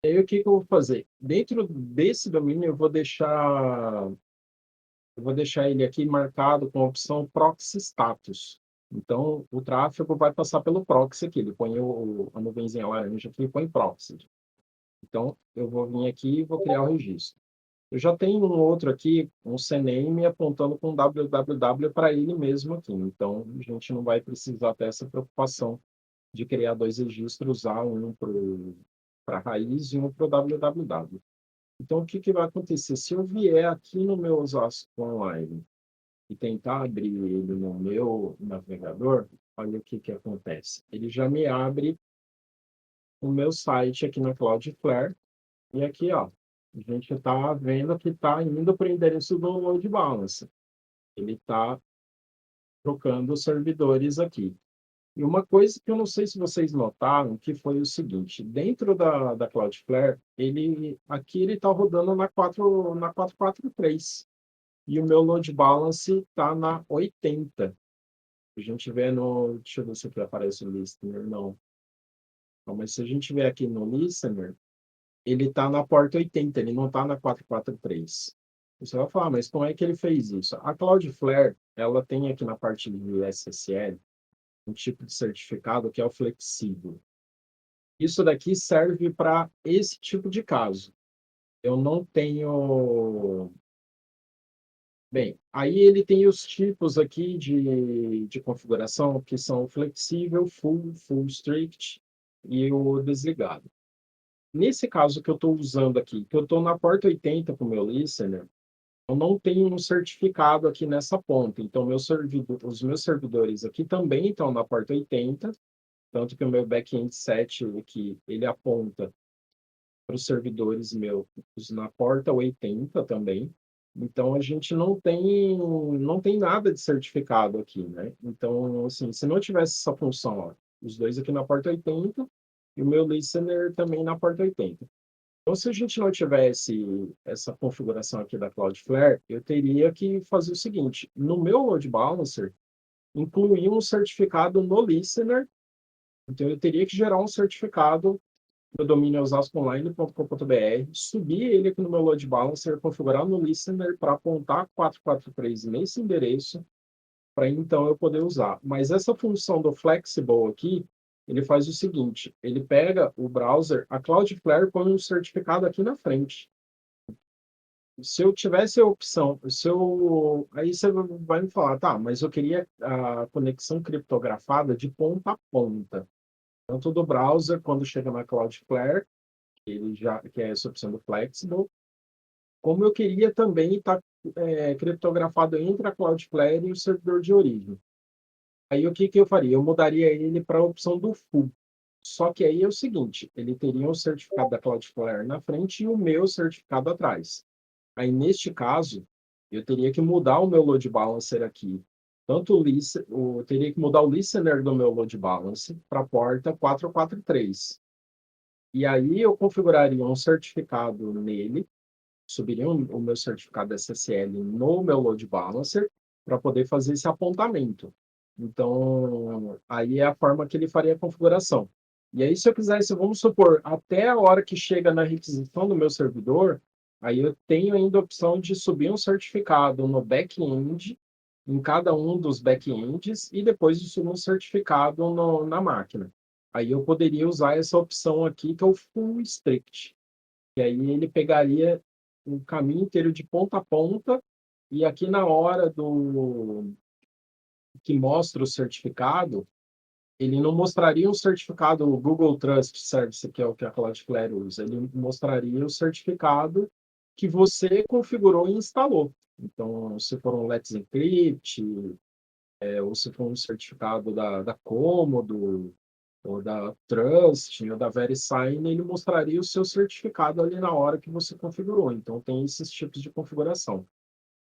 E aí o que que eu vou fazer? Dentro desse domínio eu vou deixar ele aqui marcado com a opção Proxy Status. Então, o tráfego vai passar pelo proxy aqui. Ele põe a nuvenzinha laranja aqui e põe proxy. Então, eu vou vir aqui e vou criar o registro. Eu já tenho um outro aqui, um CNAME apontando com www para ele mesmo aqui. Então, a gente não vai precisar ter essa preocupação de criar dois registros, um para a raiz e um para o www. Então, o que que vai acontecer? Se eu vier aqui no meu Osasco Online e tentar abrir ele no meu navegador, olha o que que acontece. Ele já me abre o meu site aqui na Cloudflare e aqui, ó, a gente está vendo que está indo para o endereço do load balance. Ele está trocando os servidores aqui. E uma coisa que eu não sei se vocês notaram, que foi o seguinte, dentro da Cloudflare, aqui ele está rodando na 443 e o meu load balance está na 80. A gente vê no... Deixa eu ver se aqui aparece o listener. Não. Não, mas se a gente vê aqui no listener, ele está na porta 80, ele não está na 443. Você vai falar, mas como é que ele fez isso? A Cloudflare, ela tem aqui na parte de SSL um tipo de certificado que é o flexível. Isso daqui serve para esse tipo de caso. Eu não tenho... Bem, aí ele tem os tipos aqui de configuração, que são o flexível, full strict e o desligado. Nesse caso que eu estou usando aqui, que eu estou na porta 80 com o meu listener, eu não tenho um certificado aqui nessa ponta. Então, os meus servidores aqui também estão na porta 80, tanto que o meu backend set aqui, ele aponta para os servidores meus na porta 80 também. Então, a gente não tem nada de certificado aqui, né? Então, assim, se não tivesse essa função, ó, os dois aqui na porta 80 e o meu listener também na porta 80. Então, se a gente não tivesse essa configuração aqui da Cloudflare, eu teria que fazer o seguinte, no meu load balancer, incluir um certificado no listener, então eu teria que gerar um certificado no domínio osascoonline.com.br, subir ele aqui no meu load balancer, configurar no listener para apontar 443 nesse endereço, para então eu poder usar. Mas essa função do Flexible aqui, ele faz o seguinte, ele pega o browser, a Cloudflare põe um certificado aqui na frente. Se eu tivesse a opção, aí você vai me falar, tá, mas eu queria a conexão criptografada de ponta a ponta. Tanto do browser, quando chega na Cloudflare, ele já que é essa opção do Flexible, como eu queria também estar criptografado entre a Cloudflare e o servidor de origem. Aí o que que eu faria? Eu mudaria ele para a opção do full. Só que aí é o seguinte, ele teria o certificado da Cloudflare na frente e o meu certificado atrás. Aí, neste caso, eu teria que mudar o meu load balancer aqui. Tanto eu teria que mudar o listener do meu load balancer para a porta 443. E aí eu configuraria um certificado nele, subiria o meu certificado SSL no meu load balancer para poder fazer esse apontamento. Então, aí é a forma que ele faria a configuração. E aí, se eu quisesse, vamos supor, até a hora que chega na requisição do meu servidor, aí eu tenho ainda a opção de subir um certificado no back-end, em cada um dos back-ends, e depois de subir um certificado na máquina. Aí eu poderia usar essa opção aqui, que é o Full Strict. E aí ele pegaria o caminho inteiro de ponta a ponta, e aqui na hora do que mostra o certificado, ele não mostraria um certificado Google Trust Service, que é o que a Cloudflare usa, ele mostraria o certificado que você configurou e instalou. Então, se for um Let's Encrypt, ou se for um certificado da Comodo, ou da Trust, ou da VeriSign, ele mostraria o seu certificado ali na hora que você configurou. Então, tem esses tipos de configuração.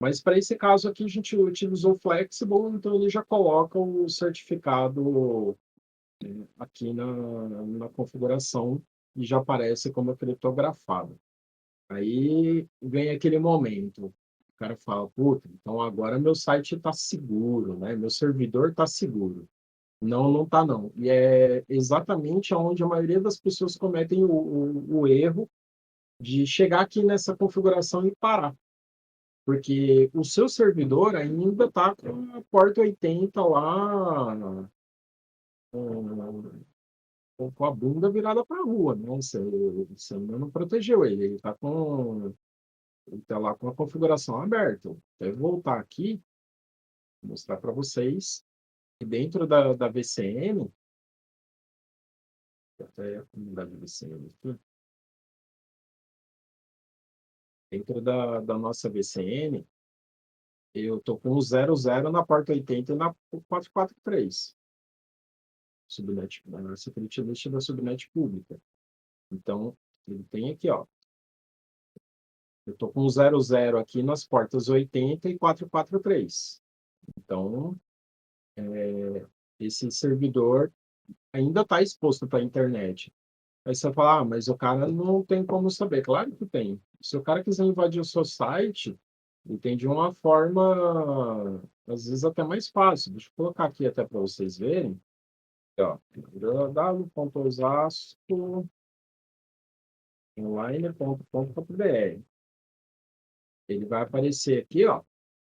Mas para esse caso aqui, a gente utilizou Flexible, então ele já coloca o certificado aqui na configuração e já aparece como criptografado. Aí vem aquele momento, o cara fala, puta, então agora meu site está seguro, né? Meu servidor está seguro. Não, não está não. E é exatamente onde a maioria das pessoas cometem o erro de chegar aqui nessa configuração e parar. Porque o seu servidor ainda está com a porta 80 lá, com a bunda virada para a rua, né? Você ainda não protegeu ele, ele tá lá com a configuração aberta. Até voltar aqui, mostrar para vocês que dentro da VCN, até a comunidade VCN aqui, dentro da nossa VCN, eu estou com o 00 na porta 80 e na 443, subnet, na security list da subnet pública. Então, ele tem aqui, ó, eu estou com o 00 aqui nas portas 80 e 443. Então, esse servidor ainda está exposto para a internet. Aí você fala, ah, mas o cara não tem como saber. Claro que tem. Se o cara quiser invadir o seu site, ele tem de uma forma, às vezes até mais fácil. Deixa eu colocar aqui até para vocês verem. Aqui, ó, www.osascoonline.com.br. Ele vai aparecer aqui, ó,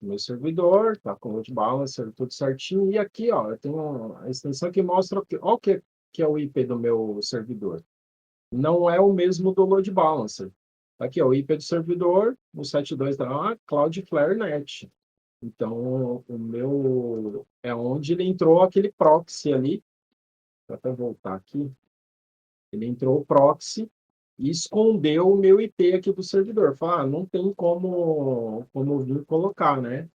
no meu servidor, tá com o load balancer, tudo certinho. E aqui, ó, eu tenho a extensão que mostra o que é o IP do meu servidor. Não é o mesmo do load balancer. Aqui, ó, o IP do servidor, o 72 da Cloudflare Net. Então, o meu é onde ele entrou aquele proxy ali. Vou até voltar aqui. Ele entrou o proxy e escondeu o meu IP aqui do servidor. Fala, não tem como vir colocar, né?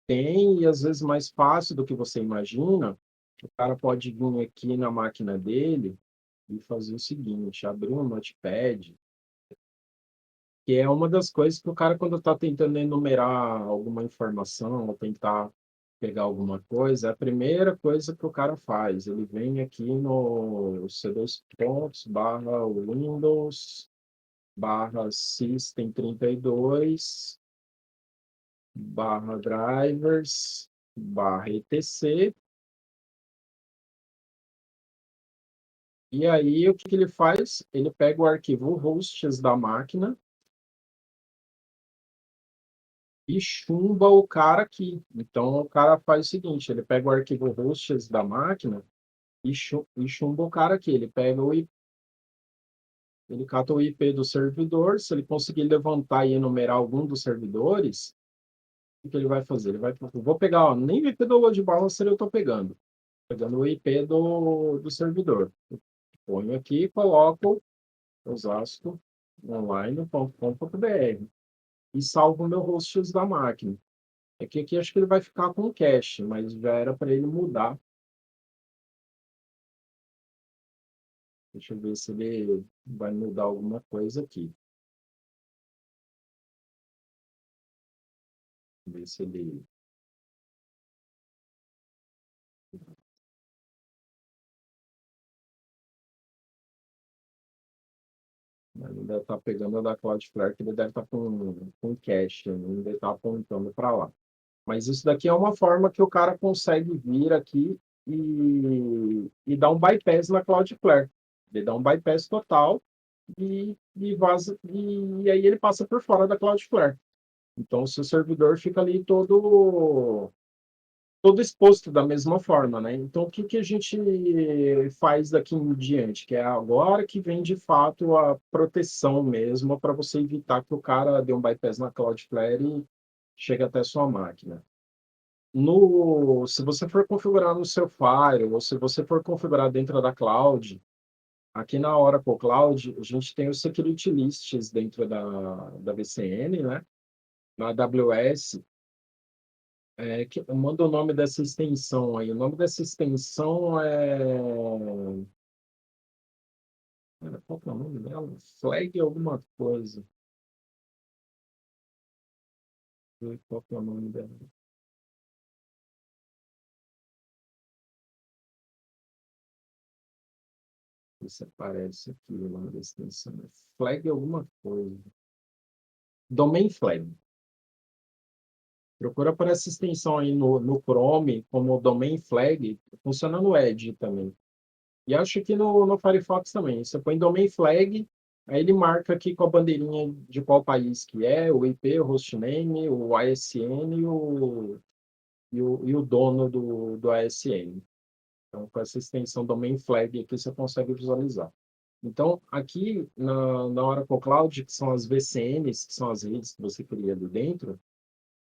Tem, e às vezes mais fácil do que você imagina. O cara pode vir aqui na máquina dele e fazer o seguinte, abrir um notepad, que é uma das coisas que o cara, quando está tentando enumerar alguma informação ou tentar pegar alguma coisa, é a primeira coisa que o cara faz. Ele vem aqui no C2 pontos, barra Windows, barra System 32, barra drivers, barra etc. E aí, o que ele faz? Ele pega o arquivo hosts da máquina e chumba o cara aqui. Então, o cara faz o seguinte, ele pega o arquivo hosts da máquina e chumba o cara aqui. Ele pega o IP, ele cata o IP do servidor, se ele conseguir levantar e enumerar algum dos servidores, o que ele vai fazer? Ele vai, eu vou pegar, ó, nem o IP do load balancer eu estou pegando o IP do servidor. Eu ponho aqui e coloco osascoonline.com.br e salvo o meu hosts da máquina. É que aqui acho que ele vai ficar com cache, mas já era para ele mudar Deixa eu ver se ele vai mudar alguma coisa aqui. Ver se ele... Ele deve estar pegando a da Cloudflare, que ele deve estar com cache, ainda está apontando para lá. Mas isso daqui é uma forma que o cara consegue vir aqui e dar um bypass na Cloudflare. Ele dá um bypass total e vaza, e aí ele passa por fora da Cloudflare. Então, o seu servidor fica ali todo exposto da mesma forma, né? Então, o que, que a gente faz daqui em diante? Que é agora que vem, de fato, a proteção mesmo, para você evitar que o cara dê um bypass na Cloudflare e chegue até a sua máquina. Se você for configurar no seu Firewall, ou se você for configurar dentro da cloud, aqui na Oracle Cloud, a gente tem os security lists dentro da VCN, né? Na AWS, manda o nome dessa extensão aí. O nome dessa extensão qual que é o nome dela? Flag alguma coisa. Qual que é o nome dela? Isso aparece aqui, o nome da extensão. Flag alguma coisa. Domain Flag. Procura por essa extensão aí no Chrome, como Domain Flag, funciona no Edge também. E acho que no Firefox também. Você põe Domain Flag, aí ele marca aqui com a bandeirinha de qual país que é, o IP, o hostname, o ASN e o dono do ASN. Então, com essa extensão Domain Flag aqui, você consegue visualizar. Então, aqui na Oracle Cloud, que são as VCNs, que são as redes que você cria ali dentro,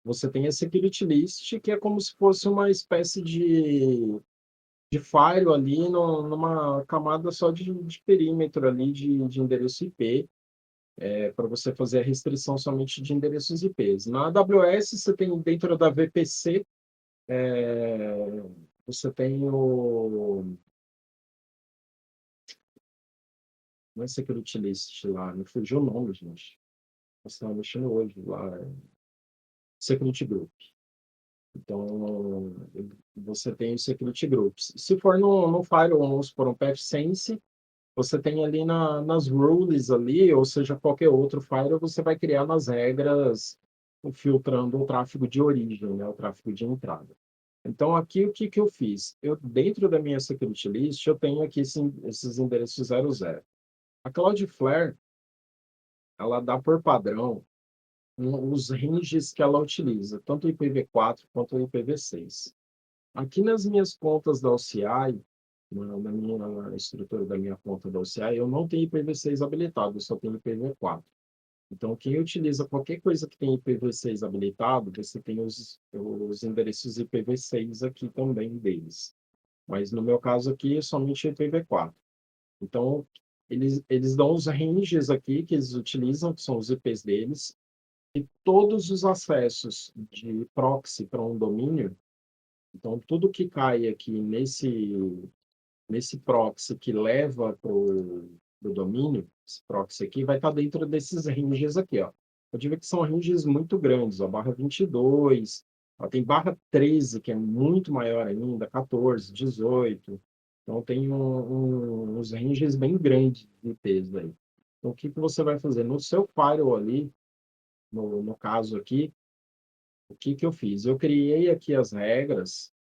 você tem a security list, que é como se fosse uma espécie de firewall ali numa camada só de perímetro ali de endereço IP, para você fazer a restrição somente de endereços IPs. Na AWS, você tem dentro da VPC, você tem não é security list lá, me fugiu o nome, gente. Você estava mexendo hoje lá, security group. Então, você tem os security groups. Se for no firewall, vamos por um PFSense, você tem ali nas rules ali, ou seja, qualquer outro firewall, você vai criar nas regras, filtrando o tráfego de origem, né, o tráfego de entrada. Então, aqui, o que, que eu fiz? Dentro da minha security list, eu tenho aqui esses endereços 00. A Cloudflare, ela dá por padrão os ranges que ela utiliza, tanto o IPv4 quanto o IPv6. Aqui nas minhas contas da OCI, na minha estrutura da minha conta da OCI, eu não tenho IPv6 habilitado, eu só tenho IPv4. Então, quem utiliza qualquer coisa que tem IPv6 habilitado, você tem os endereços IPv6 aqui também deles. Mas no meu caso aqui é somente IPv4. Então, eles dão os ranges aqui que eles utilizam, que são os IPs deles, e todos os acessos de proxy para um domínio. Então, tudo que cai aqui nesse proxy que leva para o domínio, esse proxy aqui, vai estar dentro desses ranges aqui, ó. Pode ver que são ranges muito grandes, ó, barra 22, ó, tem barra 13, que é muito maior ainda, 14, 18. Então, tem uns ranges bem grandes de IPs daí. Então, o que, que você vai fazer? No seu firewall ali, no caso aqui, o que, que eu fiz? Eu criei aqui as regras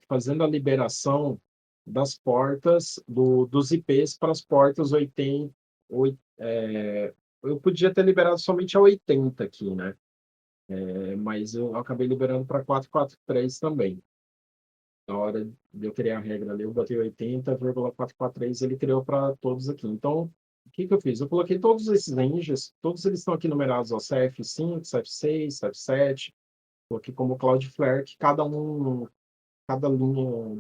fazendo a liberação das portas dos IPs para as portas 80. Eu podia ter liberado somente a 80 aqui, né? Mas eu acabei liberando para 443 também. Na hora de eu criar a regra ali, eu botei 80,443, ele criou para todos aqui. Então, o que, que eu fiz? Eu coloquei todos esses ranges, todos eles estão aqui numerados, ó, CF5, CF6, CF7, coloquei como Cloudflare, que cada linha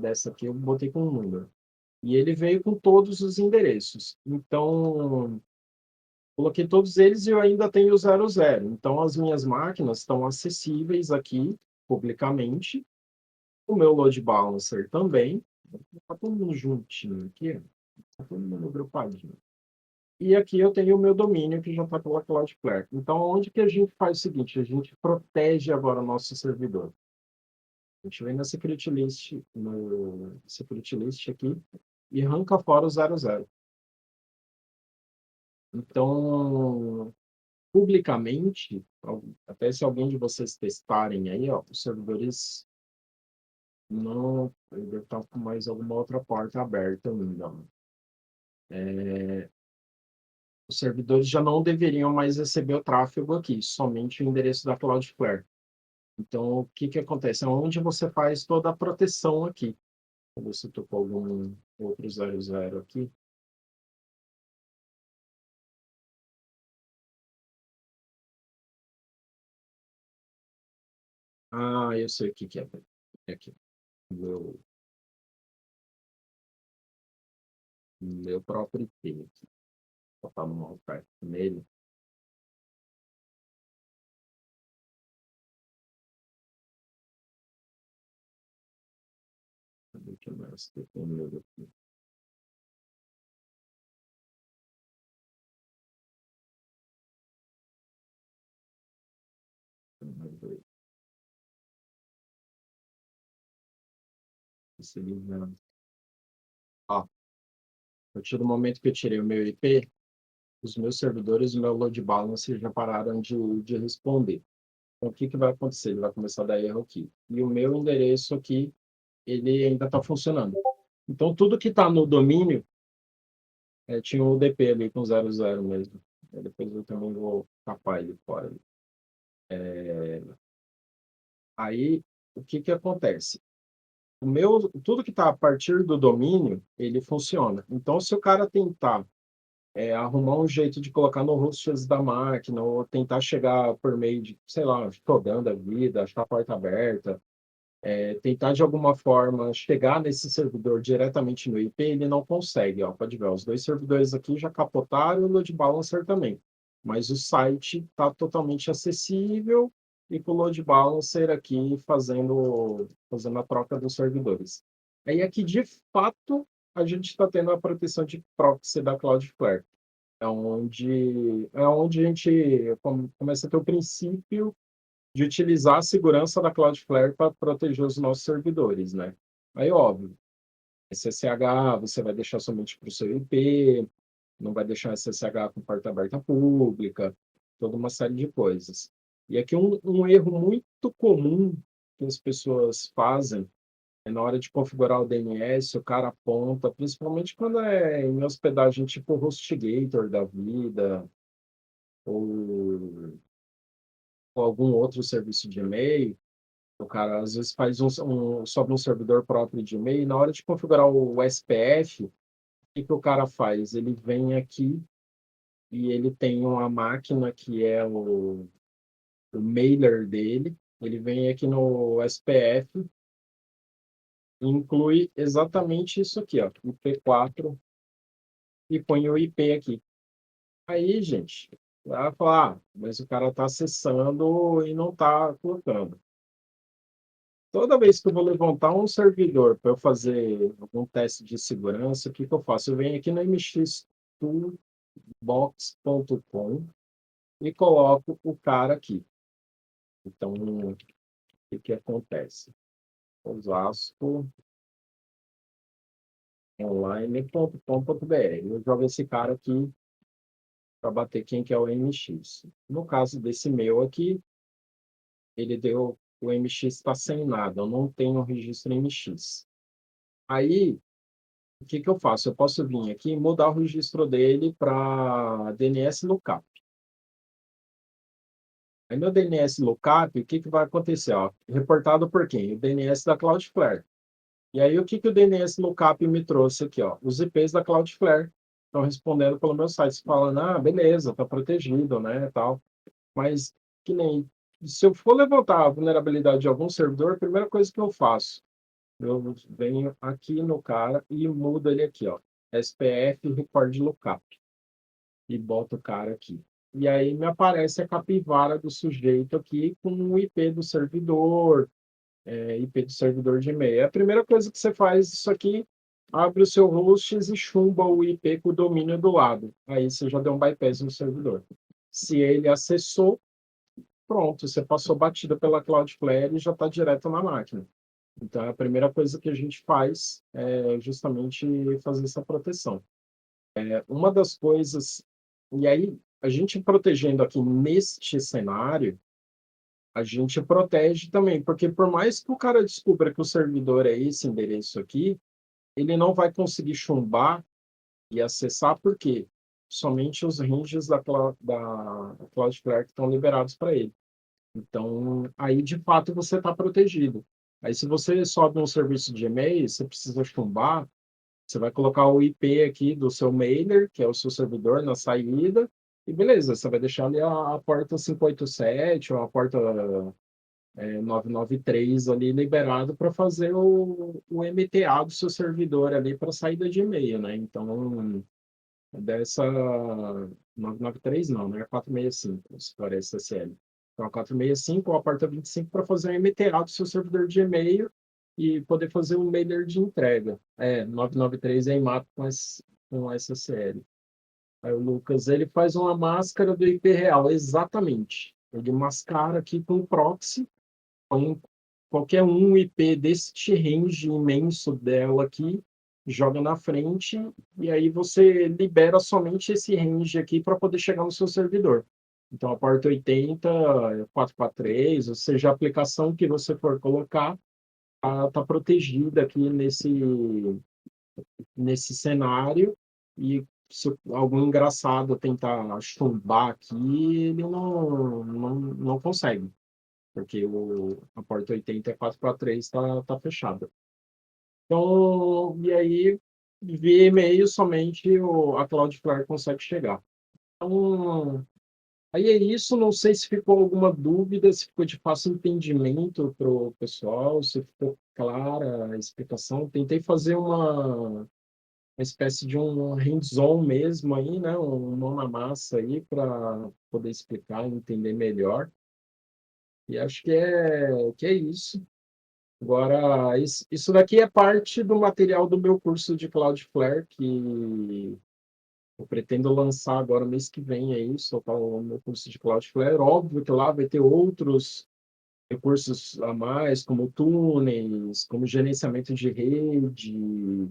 dessa aqui eu botei com um número. E ele veio com todos os endereços. Então, coloquei todos eles e eu ainda tenho o 00. Então, as minhas máquinas estão acessíveis aqui, publicamente. O meu load balancer também. Está todo mundo juntinho aqui. todo mundo grupadinho. E aqui eu tenho o meu domínio que já está pela Cloudflare. Então, onde que a gente faz o seguinte? A gente protege agora o nosso servidor. A gente vem na security list, no security list aqui, e arranca fora o 00. Então, publicamente, até se alguém de vocês testarem aí, ó, os servidores não, deve estar com mais alguma outra porta aberta ainda. Os servidores já não deveriam mais receber o tráfego aqui, somente o endereço da Cloudflare. Então, o que que acontece? É onde você faz toda a proteção aqui. Você tocou algum outro 00 aqui. Ah, eu sei o que que é. É aqui. Meu, meu próprio IP aqui. Vou botar uma oferta nele. Cadê que mais que tem meu aqui? Ó, a partir do momento que eu tirei o meu IP, os meus servidores, o meu load balancer já pararam de responder. Então, o que que vai acontecer? Ele vai começar a dar erro aqui. E o meu endereço aqui, ele ainda está funcionando. Então, tudo que está no domínio, tinha um UDP ali com 00 mesmo. Depois eu também vou tapar ele fora. Aí, o que que acontece? Tudo que está a partir do domínio, ele funciona. Então, se o cara tentar arrumar um jeito de colocar no host da máquina, ou tentar chegar por meio de, sei lá, rodando a vida, achar a porta aberta, tentar de alguma forma chegar nesse servidor diretamente no IP, ele não consegue. Ó, pode ver, os dois servidores aqui já capotaram e o load balancer também. Mas o site está totalmente acessível e com o load balancer aqui fazendo a troca dos servidores. Aí aqui, de fato, a gente está tendo a proteção de proxy da Cloudflare. É onde a gente começa a ter o princípio de utilizar a segurança da Cloudflare para proteger os nossos servidores, né? Aí, óbvio, SSH você vai deixar somente para o seu IP, não vai deixar SSH com porta aberta pública, toda uma série de coisas. E aqui um erro muito comum que as pessoas fazem é na hora de configurar o DNS, o cara aponta, principalmente quando é em hospedagem tipo HostGator da vida, ou, ou algum outro serviço de e-mail. O cara às vezes faz sobe um servidor próprio de e-mail, e na hora de configurar o SPF, o que que o cara faz? Ele vem aqui e ele tem uma máquina que é o mailer dele, ele vem aqui no SPF e inclui exatamente isso aqui, ó, IP4, e põe o IP aqui. Aí, gente, vai falar, mas o cara está acessando e não está colocando. Toda vez que eu vou levantar um servidor para eu fazer algum teste de segurança, o que que eu faço? Eu venho aqui no mxtoolbox.com e coloco o cara aqui. Então, o que que acontece? Osasco online.com.br. Eu jogo esse cara aqui para bater quem que é o MX. No caso desse meu aqui, ele deu o MX está sem nada, eu não tenho registro MX. Aí, o que que eu faço? Eu posso vir aqui e mudar o registro dele para DNS Lookup. Aí no DNS Lookup, o que que vai acontecer? Ó, reportado por quem? O DNS da Cloudflare. E aí o que que o DNS Lookup me trouxe aqui? Ó? Os IPs da Cloudflare estão respondendo pelo meu site, falando, ah, beleza, está protegido, né, tal. Mas que nem, se eu for levantar a vulnerabilidade de algum servidor, a primeira coisa que eu faço, eu venho aqui no cara e mudo ele aqui, ó, SPF Record Lookup, e boto o cara aqui. E aí me aparece a capivara do sujeito aqui com o IP do servidor, IP do servidor de e-mail. A primeira coisa que você faz isso aqui abre o seu host e chumba o IP com o domínio do lado. Aí você já deu um bypass no servidor. Se ele acessou, pronto, você passou batida pela Cloudflare e já está direto na máquina. Então, a primeira coisa que a gente faz é justamente fazer essa proteção. Uma das coisas, e aí, a gente protegendo aqui neste cenário, a gente protege também, porque por mais que o cara descubra que o servidor é esse endereço aqui, ele não vai conseguir chumbar e acessar, porque somente os ranges da Cloudflare que estão liberados para ele. Então, aí de fato você está protegido. Aí, se você sobe um serviço de e-mail, você precisa chumbar, você vai colocar o IP aqui do seu mailer, que é o seu servidor, na saída, e beleza, você vai deixar ali a porta 587 ou a porta 993 ali liberado para fazer o MTA do seu servidor ali para saída de e-mail, né? Então, dessa 993 não, né? 465, se parece SSL. Então, a 465 ou a porta 25 para fazer o MTA do seu servidor de e-mail e poder fazer um mailer de entrega. 993 é em mato com SSL. Aí o Lucas, ele faz uma máscara do IP real, exatamente. Ele mascara aqui com o proxy, põe qualquer um IP deste range imenso dela aqui, joga na frente, e aí você libera somente esse range aqui para poder chegar no seu servidor. Então, a porta 80, 443, ou seja, a aplicação que você for colocar, tá protegida aqui nesse cenário, e se algum engraçado tentar chumbar aqui, ele não consegue, porque a porta 80 é 443 está fechada. Então, e aí, via e-mail, somente a Cloudflare consegue chegar. Então, aí é isso. Não sei se ficou alguma dúvida, se ficou de fácil entendimento para o pessoal, se ficou clara a explicação. Tentei fazer uma espécie de um hands-on mesmo aí, né? Mão na massa aí para poder explicar e entender melhor. E acho que é isso. Agora, isso daqui é parte do material do meu curso de Cloudflare, que eu pretendo lançar agora mês que vem aí, soltar o meu curso de Cloudflare. Óbvio que lá vai ter outros recursos a mais, como túneis, como gerenciamento de rede,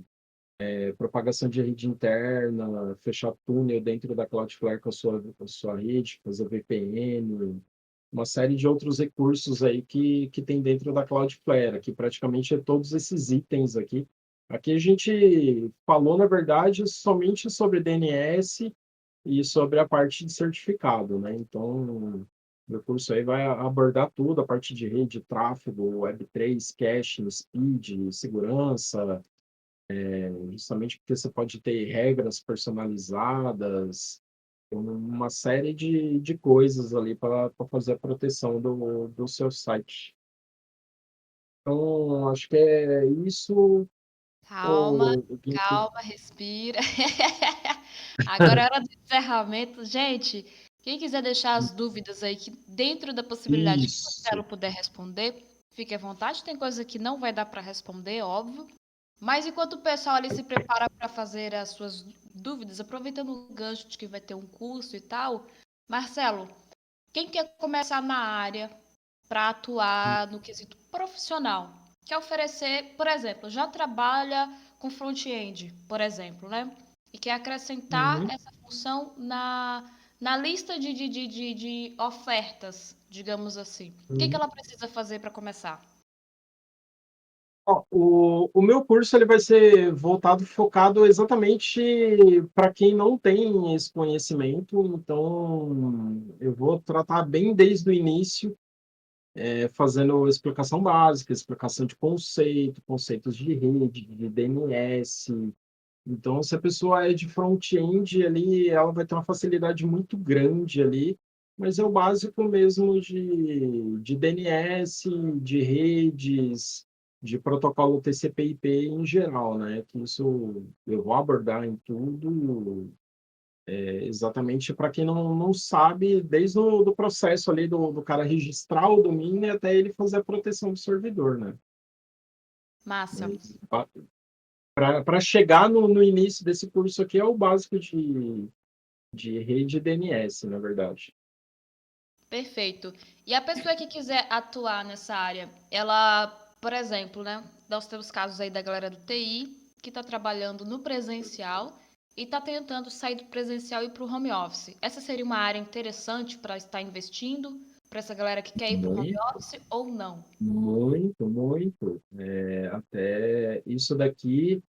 propagação de rede interna, fechar túnel dentro da Cloudflare com a sua rede, fazer VPN, uma série de outros recursos aí que tem dentro da Cloudflare, que praticamente é todos esses itens aqui. Aqui a gente falou, na verdade, somente sobre DNS e sobre a parte de certificado, né? Então, meu curso aí vai abordar tudo, a parte de rede, tráfego, Web3, caching, speed, segurança, justamente porque você pode ter regras personalizadas, uma série de coisas ali para fazer a proteção do seu site. Então, acho que é isso. Calma, calma, respira. Agora é hora do encerramento. Gente, quem quiser deixar as dúvidas aí, que dentro da possibilidade que o Isso. Marcelo puder responder, fique à vontade. Tem coisa que não vai dar para responder, óbvio. Mas enquanto o pessoal ali se prepara para fazer as suas dúvidas, aproveitando o gancho de que vai ter um curso e tal, Marcelo, quem quer começar na área para atuar no quesito profissional, quer oferecer, por exemplo, já trabalha com front-end, por exemplo, né? E quer acrescentar Uhum. essa função na lista de ofertas, digamos assim. O que Uhum. ela precisa fazer para começar? Ó, o meu curso ele vai ser voltado, focado exatamente para quem não tem esse conhecimento, então eu vou tratar bem desde o início, fazendo explicação básica, explicação de conceito, conceitos de rede, de DNS. Então, se a pessoa é de front-end ali, ela vai ter uma facilidade muito grande ali, mas é o básico mesmo de DNS, de redes, de protocolo TCP/IP em geral, né? Que isso eu vou abordar em tudo, exatamente para quem não sabe, desde o do processo ali do cara registrar o domínio até ele fazer a proteção do servidor, né? Massa. Mas, para chegar no início desse curso aqui é o básico de rede DNS, na verdade. Perfeito. E a pessoa que quiser atuar nessa área, ela, por exemplo, né? Nós temos casos aí da galera do TI que está trabalhando no presencial e está tentando sair do presencial e ir para o home office. Essa seria uma área interessante para estar investindo para essa galera que quer ir para o home Muito, office ou não? muito, muito. Até isso daqui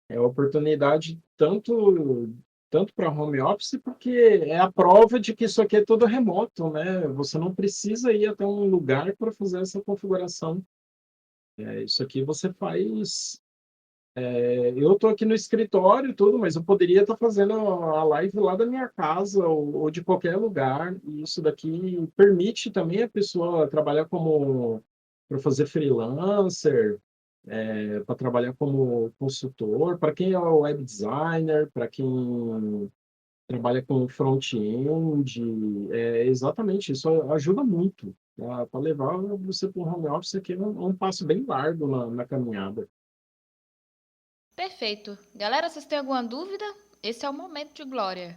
é oportunidade tanto para home office, porque é a prova de que isso aqui é tudo remoto, né? Você não precisa ir até um lugar para fazer essa configuração. Isso aqui você faz. Eu estou aqui no escritório e tudo, mas eu poderia estar fazendo a live lá da minha casa ou de qualquer lugar. E isso daqui permite também a pessoa trabalhar como para fazer freelancer, para trabalhar como consultor, para quem é web designer, para quem trabalha com front-end, exatamente, isso ajuda muito, para levar você para um home office aqui é um passo bem largo na caminhada. Perfeito. Galera, vocês têm alguma dúvida? Esse é o momento de glória.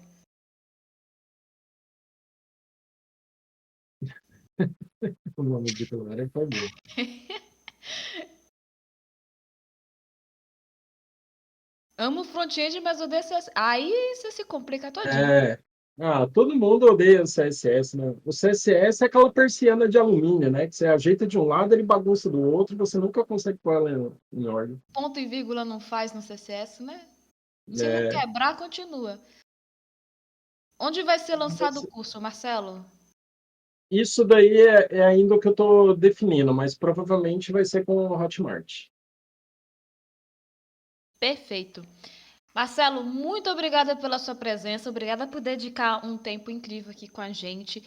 O nome de galera foi bom. Amo front-end, mas odeio CSS. Aí você se complica todinho. É, todo mundo odeia o CSS, né? O CSS é aquela persiana de alumínio, né? Que você ajeita de um lado, ele bagunça do outro, e você nunca consegue pôr ela em ordem. Ponto e vírgula não faz no CSS, né? Se não É, quebrar, continua. Onde vai ser lançado mas o curso, Marcelo? isso daí é ainda o que eu estou definindo, mas provavelmente vai ser com o Hotmart. Perfeito. Marcelo, muito obrigada pela sua presença. Obrigada por dedicar um tempo incrível aqui com a gente.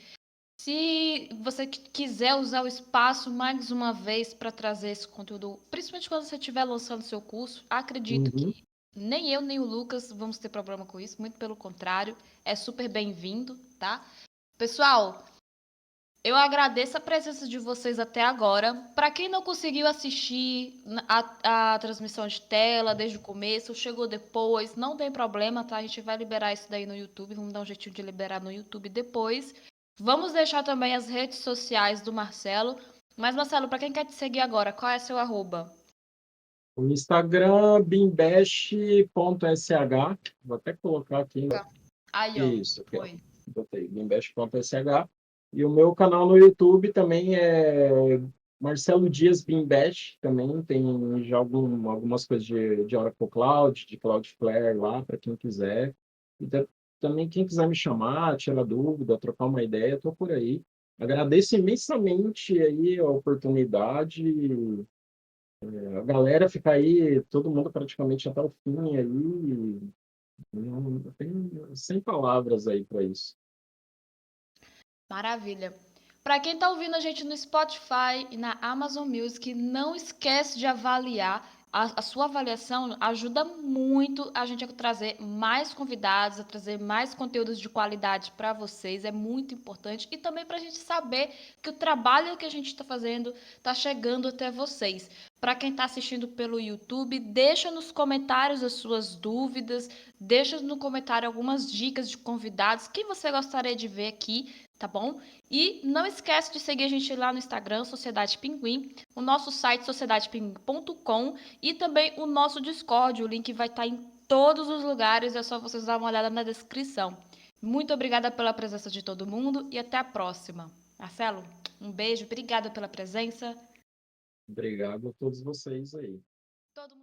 Se você quiser usar o espaço mais uma vez para trazer esse conteúdo, principalmente quando você estiver lançando seu curso, acredito Uhum. que nem eu nem o Lucas vamos ter problema com isso, muito pelo contrário, é super bem-vindo, tá? Pessoal, eu agradeço a presença de vocês até agora. Para quem não conseguiu assistir a transmissão de tela desde o começo, chegou depois, não tem problema, tá? A gente vai liberar isso daí no YouTube, vamos dar um jeitinho de liberar no YouTube depois. Vamos deixar também as redes sociais do Marcelo. Mas, Marcelo, para quem quer te seguir agora, qual é seu arroba? O Instagram, bimbash.sh, vou até colocar aqui, Aí, ó. isso, aqui, ó, Foi. botei, bimbash.sh, e o meu canal no YouTube também é Marcelo Dias Bimbash, também tem já algumas coisas de Oracle Cloud, de Cloudflare lá, para quem quiser. E também quem quiser me chamar, tirar dúvida, trocar uma ideia, estou por aí. Agradeço imensamente aí a oportunidade, a galera ficar aí, todo mundo praticamente até o fim aí, não tem sem palavras aí para isso. Maravilha. Para quem está ouvindo a gente no Spotify e na Amazon Music, não esquece de avaliar. A sua avaliação ajuda muito a gente a trazer mais convidados, a trazer mais conteúdos de qualidade para vocês. É muito importante. E também para a gente saber que o trabalho que a gente está fazendo está chegando até vocês. Para quem está assistindo pelo YouTube, deixa nos comentários as suas dúvidas, deixa no comentário algumas dicas de convidados que você gostaria de ver aqui, tá bom? E não esquece de seguir a gente lá no Instagram, Sociedade Pinguim, o nosso site sociedadepinguim.com e também o nosso Discord. O link vai estar em todos os lugares, é só vocês dar uma olhada na descrição. Muito obrigada pela presença de todo mundo e até a próxima. Marcelo, um beijo, obrigada pela presença. Obrigado a todos vocês aí. Todo mundo